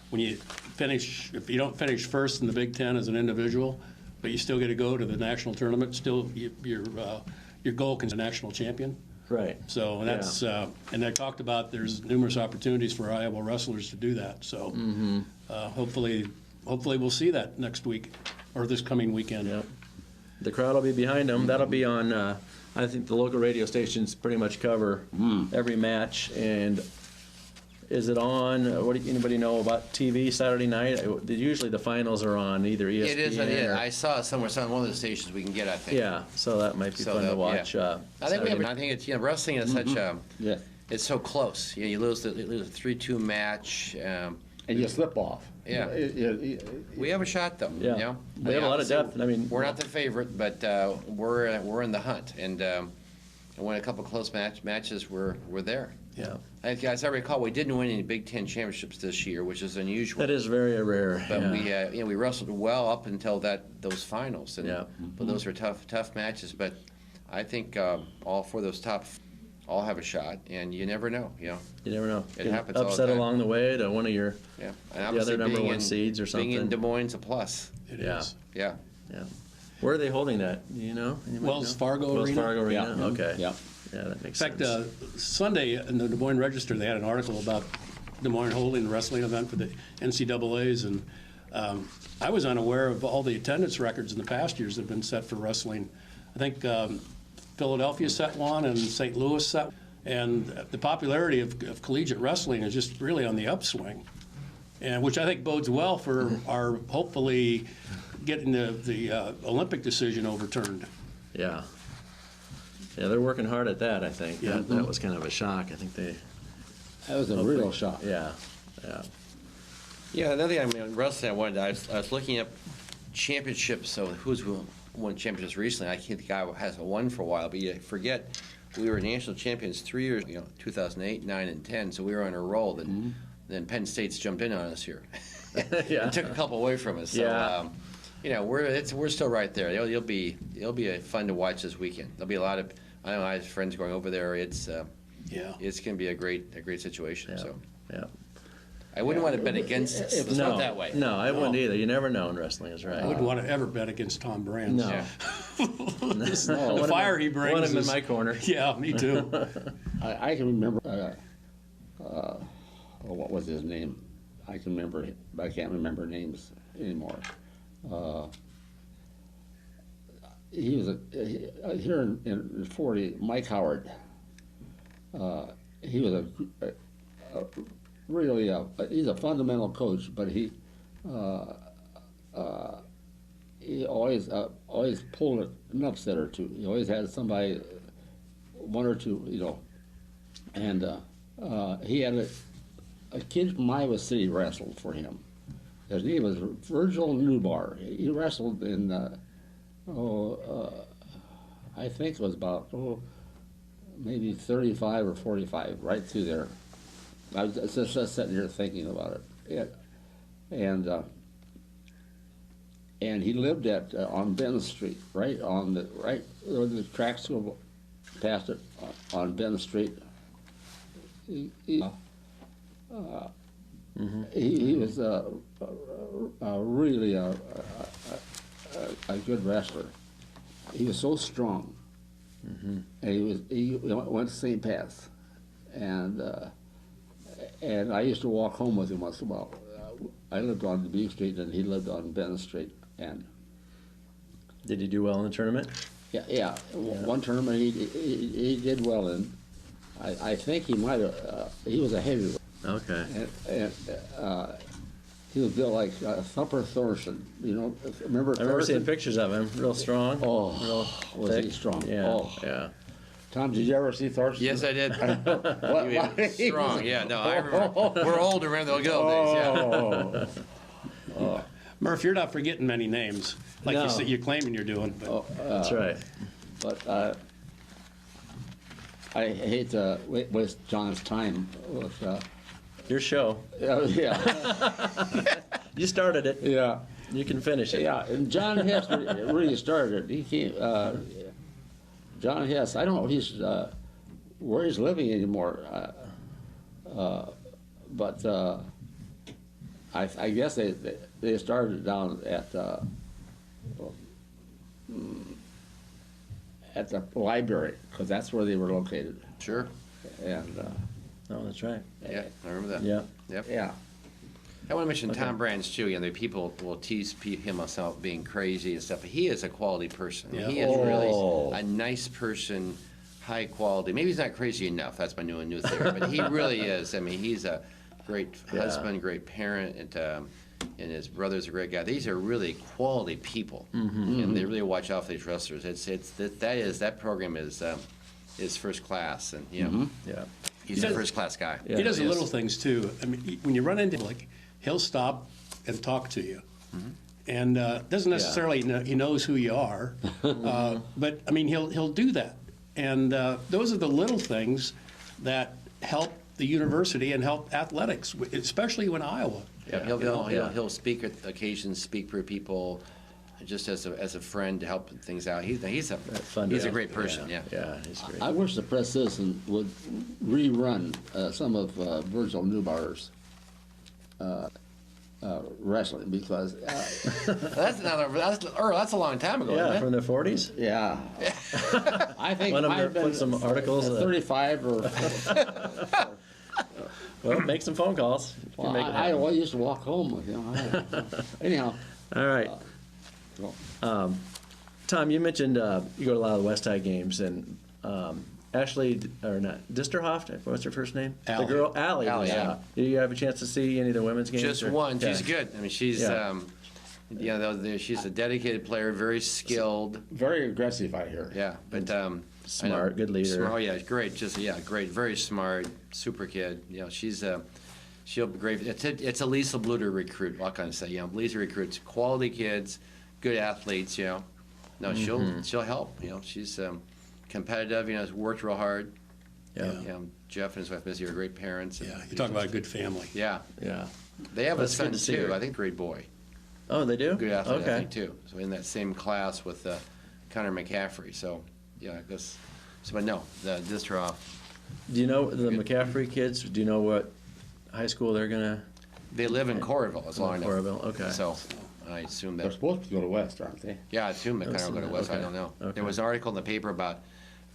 when you finish, if you don't finish first in the Big Ten as an individual, but you still get to go to the national tournament, still your goal can be a national champion. Right. So that's and I talked about there's numerous opportunities for Iowa wrestlers to do that. So hopefully we'll see that next week or this coming weekend. Yep. The crowd will be behind them. That'll be on. I think the local radio stations pretty much cover every match. And is it on? Anybody know about TV Saturday night? Usually the finals are on either ESPN. It is. I saw it somewhere. On one of the stations we can get. I think. Yeah. So that might be fun to watch. I think it's wrestling is such a. Yeah. It's so close. You lose a 3-2 match. And you slip off. Yeah. We have a shot, though. Yeah. You know? We have a lot of depth. I mean, we're not the favorite, but we're in the hunt, and when a couple close matches, we're there. Yeah. As I recall, we didn't win any Big Ten championships this year, which is unusual. That is very rare. But yeah. we wrestled well up until those finals, and but those were tough matches. But I think all 4 of those top all have a shot, and you never know. You never know. It happens all the upset time. along the way to one of your And the obviously other number being 1 seeds or something. Being in Des Moines is a plus. It Yeah. is. Yeah. Yeah. Where are they holding that? Do you know? Anybody Wells know? Fargo Wells Arena? Fargo Arena. Yeah. Okay. Yeah. Yeah, that makes In fact, sense. Sunday in the Des Moines Register, they had an article about Des Moines holding a wrestling event for the NCAAs, and I was unaware of all the attendance records in the past years that have been set for wrestling. I think Philadelphia set one, and St. Louis set one, and the popularity of collegiate wrestling is just really on the upswing, and which I think bodes well for our hopefully getting the Olympic decision overturned. Yeah. Yeah, they're working hard at that, I think. Yeah. That was kind of a shock. I think they. That was a real shock. Yeah. Yeah. Yeah, another thing, I mean, wrestling, I was looking up championships, so who's won championships recently. I can't think I hasn't won for a while, but you forget we were national champions 3 years, 2008, 9, and 10, so we were on a roll. Then Penn State's jumped in on us here. Yeah. And took a couple away from us. So, we're still right there. It'll be fun to watch this weekend. There'll be a lot of, I know I have friends going over there. It's going to be a great situation. Yeah. So Yeah. I wouldn't want to bet against us. Let's No, not that way. No, I wouldn't either. You never know in wrestling, is right. I wouldn't want to ever bet against Tom Brand. No. Yeah. The fire he brings. Want him in is- my corner. Yeah, me too. I can remember, what was his name? I can remember, but I can't remember names anymore. He was here in 40, Mike Howard. He was really he's a fundamental coach, but he always pulled an upset or two. He always had somebody, 1 or 2, and he had a kid from Iowa City wrestled for him, His name was Virgil Newbar. He wrestled in, I think it was about, maybe 35 or 45, right through there. I was just sitting here thinking about it. And he lived on Ben Street, right where the tracks go past it, on Ben Street. He was really a good wrestler. He was so strong, and he went to St. Pat's, and I used to walk home with him once in a while. I lived on Dubuque Street, and he lived on Benton Street. And did he do well in the tournament? Yeah. One tournament he did well in. I think he might have. He was a heavyweight. Okay. And he was built like Thumper Thorson. You know, remember? I remember seeing pictures of him. Real strong. Oh, real was thick. he strong? Yeah. Oh. Yeah. Tom, did you ever see Thorson? Yes, I did. What? Strong, yeah. No, I remember. We're old, remember the good old days, yeah. Murph, you're not forgetting many names like No. you're claiming you're doing. But That's right. But I hate to waste John's time with. Your show. Yeah. You started it. Yeah. You can finish it. Yeah, and John Hess really started it. He came, John Hess, I don't know if he's where he's living anymore, but I guess they started down at the library, because that's where they were located. Sure. And Oh, that's right. Yeah, I remember that. Yeah. Yep. yeah, I want to mention Tom Brands too. You know, people will tease him about being crazy and stuff, but he is a quality person. I mean, Yeah. he is really a nice person, high quality. Maybe he's not crazy enough. That's my new theory. But he really is. I mean, he's a great husband, great parent, and his brother's a great guy. These are really quality people, and they really watch out for these wrestlers. That program is first class, and you know, Yeah. he's a first class guy. Yeah. he does the Really is. little things too. I mean, when you run into him, like, he'll stop and talk to you, and doesn't necessarily know he knows who you are, but I mean he'll do that, and those are the little things that help the university and help athletics, especially in Iowa. Yeah, he'll speak at occasions, speak for people, just as a friend to help things out. He's a great person. Yeah. Yeah, he's great. I wish the Press Citizen would rerun some of Virgil Newbar's wrestling, because That's a long time ago. Yeah, Isn't from the 40s. yeah, I think Want him might to have been put some articles, 35 or. Well, make some phone calls. You can Well, make it I happen. used to walk home with him. Anyhow, All right. well, Tom, you mentioned you go to a lot of the West High games, and Ashley, or not, Disterhoff, what's her first name? Allie. The girl, Allie. Allie, Yeah. Did you have a chance to see any of the women's games? Just or- one. Yeah. She's good. I mean, she's Yeah. she's a dedicated player, very skilled. very aggressive, I hear. Yeah, but Smart, good leader. Smart, oh yeah, great. Great, very smart, super kid. You know, she'll be great. It's a Lisa Bluter recruit. What can I say? You know, Lisa recruits quality kids, good athletes. You know, no, she'll help. You know, she's competitive. You know, has worked real hard. Yeah. You know, Jeff and his wife Missy are great parents. Yeah, you talk about a good family. Yeah, Yeah. they have That's a son good to see too. her. I think great boy, Oh, they do? good athlete. Okay. I think too. So in that same class with Connor McCaffrey. So yeah, I guess. So, but no, the Disterhoff. Do you know the McCaffrey kids? Do you know what high school they're gonna? They live in Coralville, as long as I know. Coralville. Okay. So I assume They're that. supposed to go to West, aren't they? Yeah, I assume that kind of go to West. I Okay. don't know. Okay. There was an article in the paper about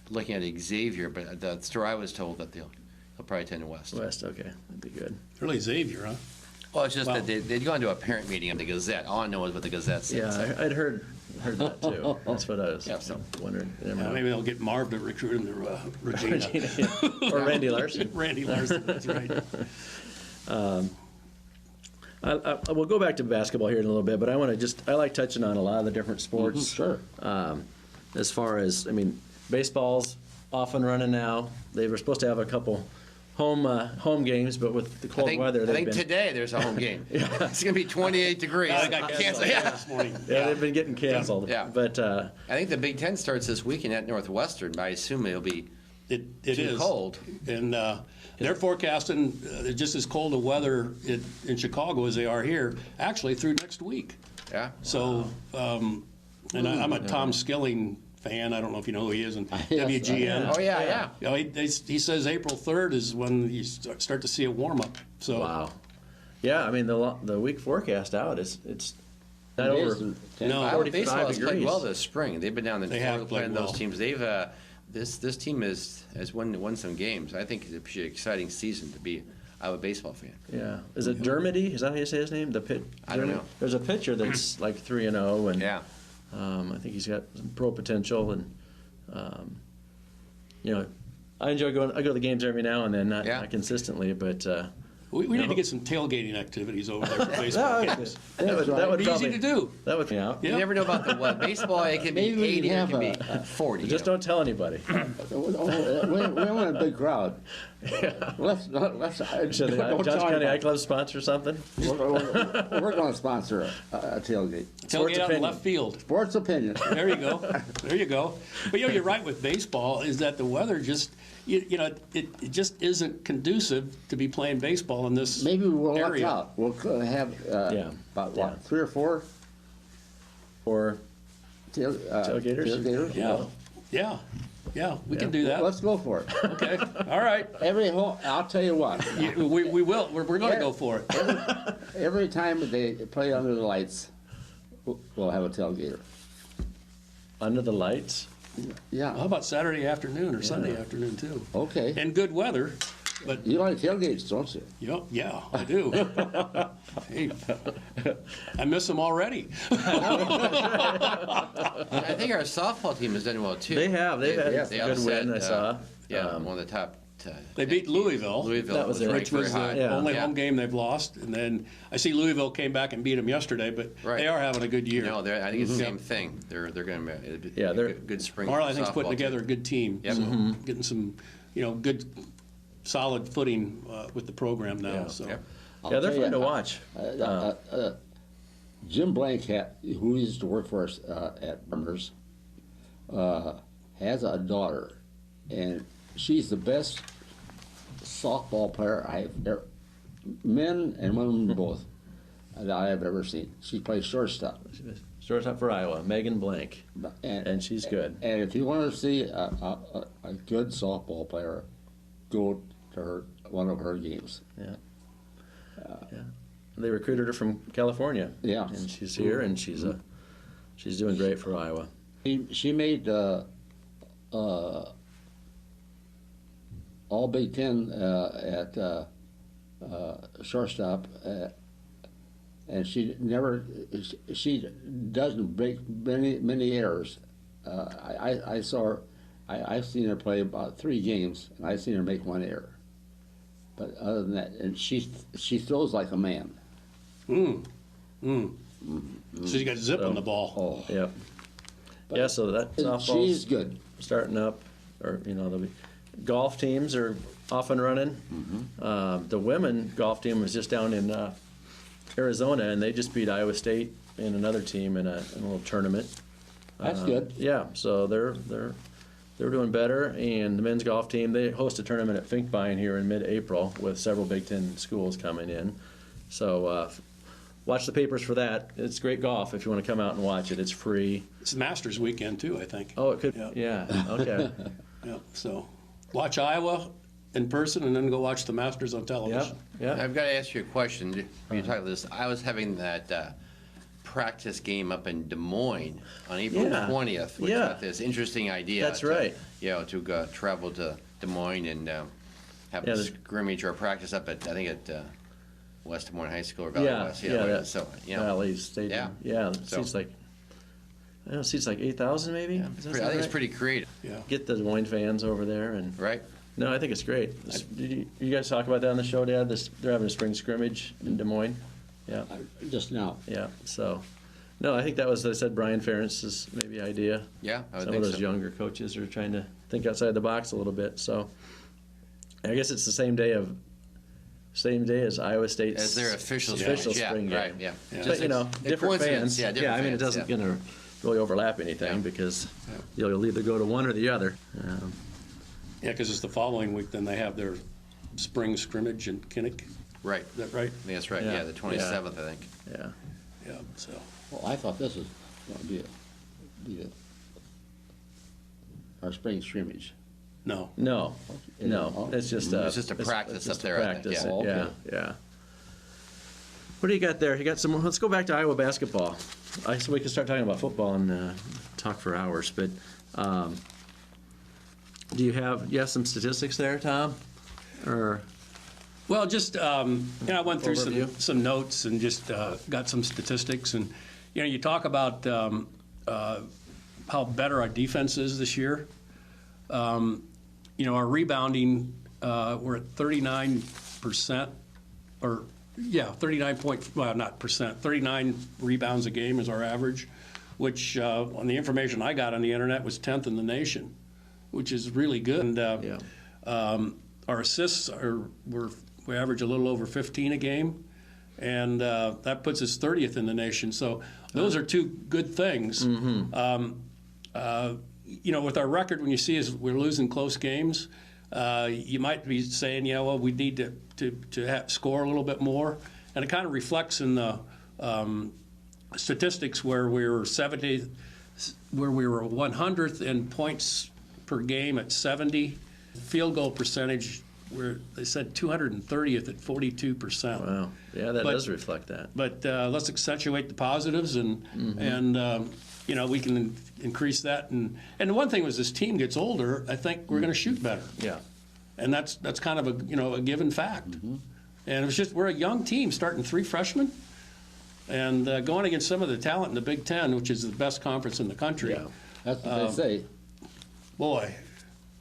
looking at Xavier, but the story I was told that they'll probably attend West. West. Okay, that'd be good. Really Xavier, huh? Well, it's just Well- that they'd gone to a parent meeting of the Gazette. All I know is what the Gazette said. Yeah, I'd heard that too. That's what I was Yeah, so- wondering. You never Yeah, know. maybe they'll get Marv to recruit him to Regina. Or Randy Larson. Randy Larson, that's right. We'll go back to basketball here in a little bit, but I want to I like touching on a lot of the different sports. Sure. As far as, I mean, baseball's off and running now. They were supposed to have a couple home games, but with the cold weather, I they've think been, today there's a home game. It's going to be 28 degrees. I got canceled Yeah. this morning. they've been getting canceled. Yeah. But I think the Big Ten starts this weekend at Northwestern, but I assume it'll be It too is cold. and they're forecasting just as cold of weather in Chicago as they are here, actually through next week. Yeah. So, and I'm a Tom Skilling fan. I don't know if you know who he is in WGN. Oh, yeah. You know, he says April 3rd is when you start to see a warm up. So wow. Yeah, I mean the week forecast out it's not over. No. Iowa 45 baseball has played degrees. well this spring. They've been down in They Florida have played playing well. those teams. They've this team has won some games. I think it's an exciting season to be a baseball fan. Yeah. Is it Dermody? Is that how you say his name? I don't know. There's a pitcher that's like 3-0, and Yeah. I think he's got some pro potential, and I enjoy going. I go to the games every now and then, not consistently, but we need to get some tailgating activities over there for baseball games. that would Be probably, easy to do. That would be out. Yeah. You never know about the what. Baseball, it can be Maybe we 80 can or it have can be 40. Just don't tell anybody. We want a big crowd. Let's Should the don't Johnson tell County Eye anybody. Club sponsor something? We're going to sponsor a tailgate. Tailgate out in opinion. left field. Sports opinion. There you go. There you go. But you're right with baseball is that the weather just it just isn't conducive to be playing baseball in this Maybe we'll luck area. out. We'll have about what, 3 or 4 Or tailgaters. Yeah. Yeah, we can do that. Let's go for it. Okay. All right. I'll tell you what. We will. We're going to go for it. Every time they play under the lights, we'll have a tailgater. under the lights. Yeah. How about Saturday afternoon or Sunday afternoon too? Okay. And good weather, but You like tailgates, don't you? yeah, I do. Hey, I miss them already. I think our softball team has done well too. They've had a They good upset, win, I saw. one of the top. They beat Louisville. Louisville That was it. ranked Which was very high. the Yeah. only home game they've lost. And then I see Louisville came back and beat them yesterday, but Right. they are having a good year. No, I think it's the same thing. They're going to Yeah, they're- good spring. Marla, I think, is putting softball together a team. good team. Yep. So getting some, good, solid footing with the program now. Yeah. So Yep. Yeah, they're tell fun to you, watch. Jim Blanket, who used to work for us at Burmers, has a daughter, and she's the best softball player I've ever, men and women both, that I have ever seen. She plays shortstop. Shortstop for Iowa, Megan Blank, and she's good. And if you want to see a good softball player, go to one of her games. Yeah. They recruited her from California. Yeah. And she's here, and she's doing great for Iowa. She made all Big Ten at shortstop, and she doesn't break many errors. I saw her. I've seen her play about 3 games, and I've seen her make 1 error. But other than that, and she throws like a man. So you got zip on the ball. Oh, Yep. Yeah, so that she's softball's good. starting up, or there'll be golf teams are off and running. The women golf team was just down in Arizona, and they just beat Iowa State and another team in a little tournament. That's good. Yeah, so they're doing better. And the men's golf team, they host a tournament at Finkbein here in mid-April with several Big Ten schools coming in. So watch the papers for that. It's great golf if you want to come out and watch it. It's free. It's Masters weekend too, I think. Oh, it could. Yeah. Yeah. Okay. Yeah. So watch Iowa in person and then go watch the Masters on Yep. television. Yeah. I've got to ask you a question. When you talk about this, I was having that practice game up in Des Moines on April 20th, which Yeah. got this interesting idea. That's right. To go travel to Des Moines and have Yeah, a there's- scrimmage or practice up at West Des Moines High School or Valley Yeah. West. That So Valley Stadium. Yeah. It So- seats like 8,000 maybe. yeah, Does I that think sound it's right? pretty creative, Yeah. Get the Des Moines fans over there, and right? no, I think it's great. Did you guys talk about that on the show, Dad? They're having a spring scrimmage in Des Moines. Yeah. Just now. Yeah. So, no, I think that was, I said, Brian Ferentz's maybe idea. Yeah, I would Some think of those so. younger coaches are trying to think outside the box a little bit. So, I guess it's the same day as Iowa State's As their official spring game. Right, yeah. But, you know, different fans. Yeah, different I mean, it fans, doesn't yeah. gonna really overlap anything because you'll either go to one or the other. Yeah, because it's the following week, then they have their spring scrimmage in Kinnick. Right. Is that right? I think that's right, Yeah. yeah, the 27th, I think. Yeah. Yeah, so. Well, I thought this was going to be our spring scrimmage. No. No, Oh. it's just It's just a practice up there, I think, practice. yeah. Oh, okay. Yeah. What do you got there? You got some more? Let's go back to Iowa basketball. So we can start talking about football and talk for hours. But do you have some statistics there, Tom? Or Well, just, I went through Overview. some notes and just got some statistics. And, you talk about how better our defense is this year. Our rebounding, we're at 39%, or, 39 rebounds a game is our average, which, on the information I got on the internet, was 10th in the nation, which is really good. And our assists we average a little over 15 a game, and that puts us 30th in the nation. So those are two good things. With our record, when you see us, we're losing close games, you might be saying, well, we need to score a little bit more. And it kind of reflects in the statistics where we were 100th in points per game at 70. Field goal percentage, where they said 230th at 42%. wow, yeah, that does reflect that. But let's accentuate the positives, and we can increase that. And the one thing was, this team gets older, I think we're going to shoot better, Yeah. and that's kind of a given fact. And it was just, we're a young team starting 3 freshmen, and going against some of the talent in the Big Ten, which is the best conference in the country. Yeah. That's what they say. Boy,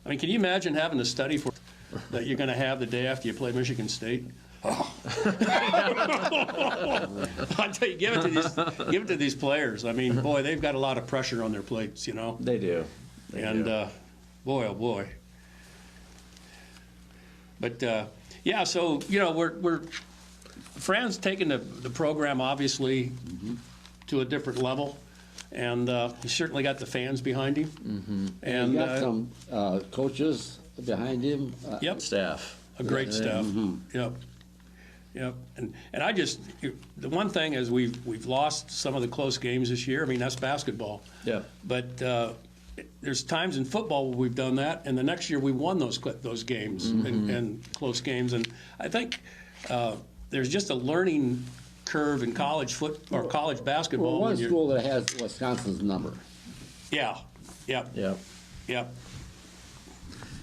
I mean, can you imagine having to study for that you're going to have the day after you play Michigan State? I tell you, give it to these players. I mean, boy, they've got a lot of pressure on their plates, They do. And boy, oh boy. But so we're Fran's taking the program obviously to a different level, and he certainly got the fans behind him. And He got some coaches behind him. Yep, Staff. a great staff. Yep. And I just, the one thing is we've lost some of the close games this year. I mean, that's basketball. Yeah. But there's times in football where we've done that, and the next year we won those games and close games. And I think there's just a learning curve in college college basketball. Well, one when you're- school that has Wisconsin's number. Yeah. Yep. Yeah. Yep.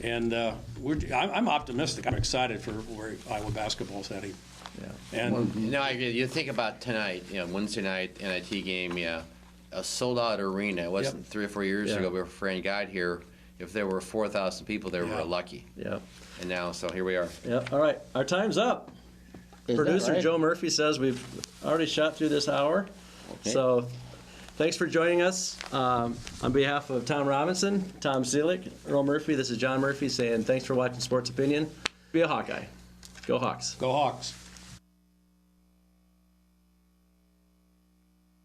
And I'm optimistic. I'm excited for where Iowa basketball's heading. Yeah. And No, I agree. You think about tonight, Wednesday night NIT game, a sold-out arena. It wasn't 3 or 4 years ago before Fran got here. If there were 4,000 people there, we were lucky. Yeah. And now, so here we are. Yeah. All right. Our time's up. Is that Producer right? Joe Murphy says we've already shot through this hour. Okay. So thanks for joining us. On behalf of Tom Robinson, Tom Cilek, Earl Murphy, this is John Murphy saying thanks for watching Sports Opinion. Be a Hawkeye. Go Hawks. go Hawks.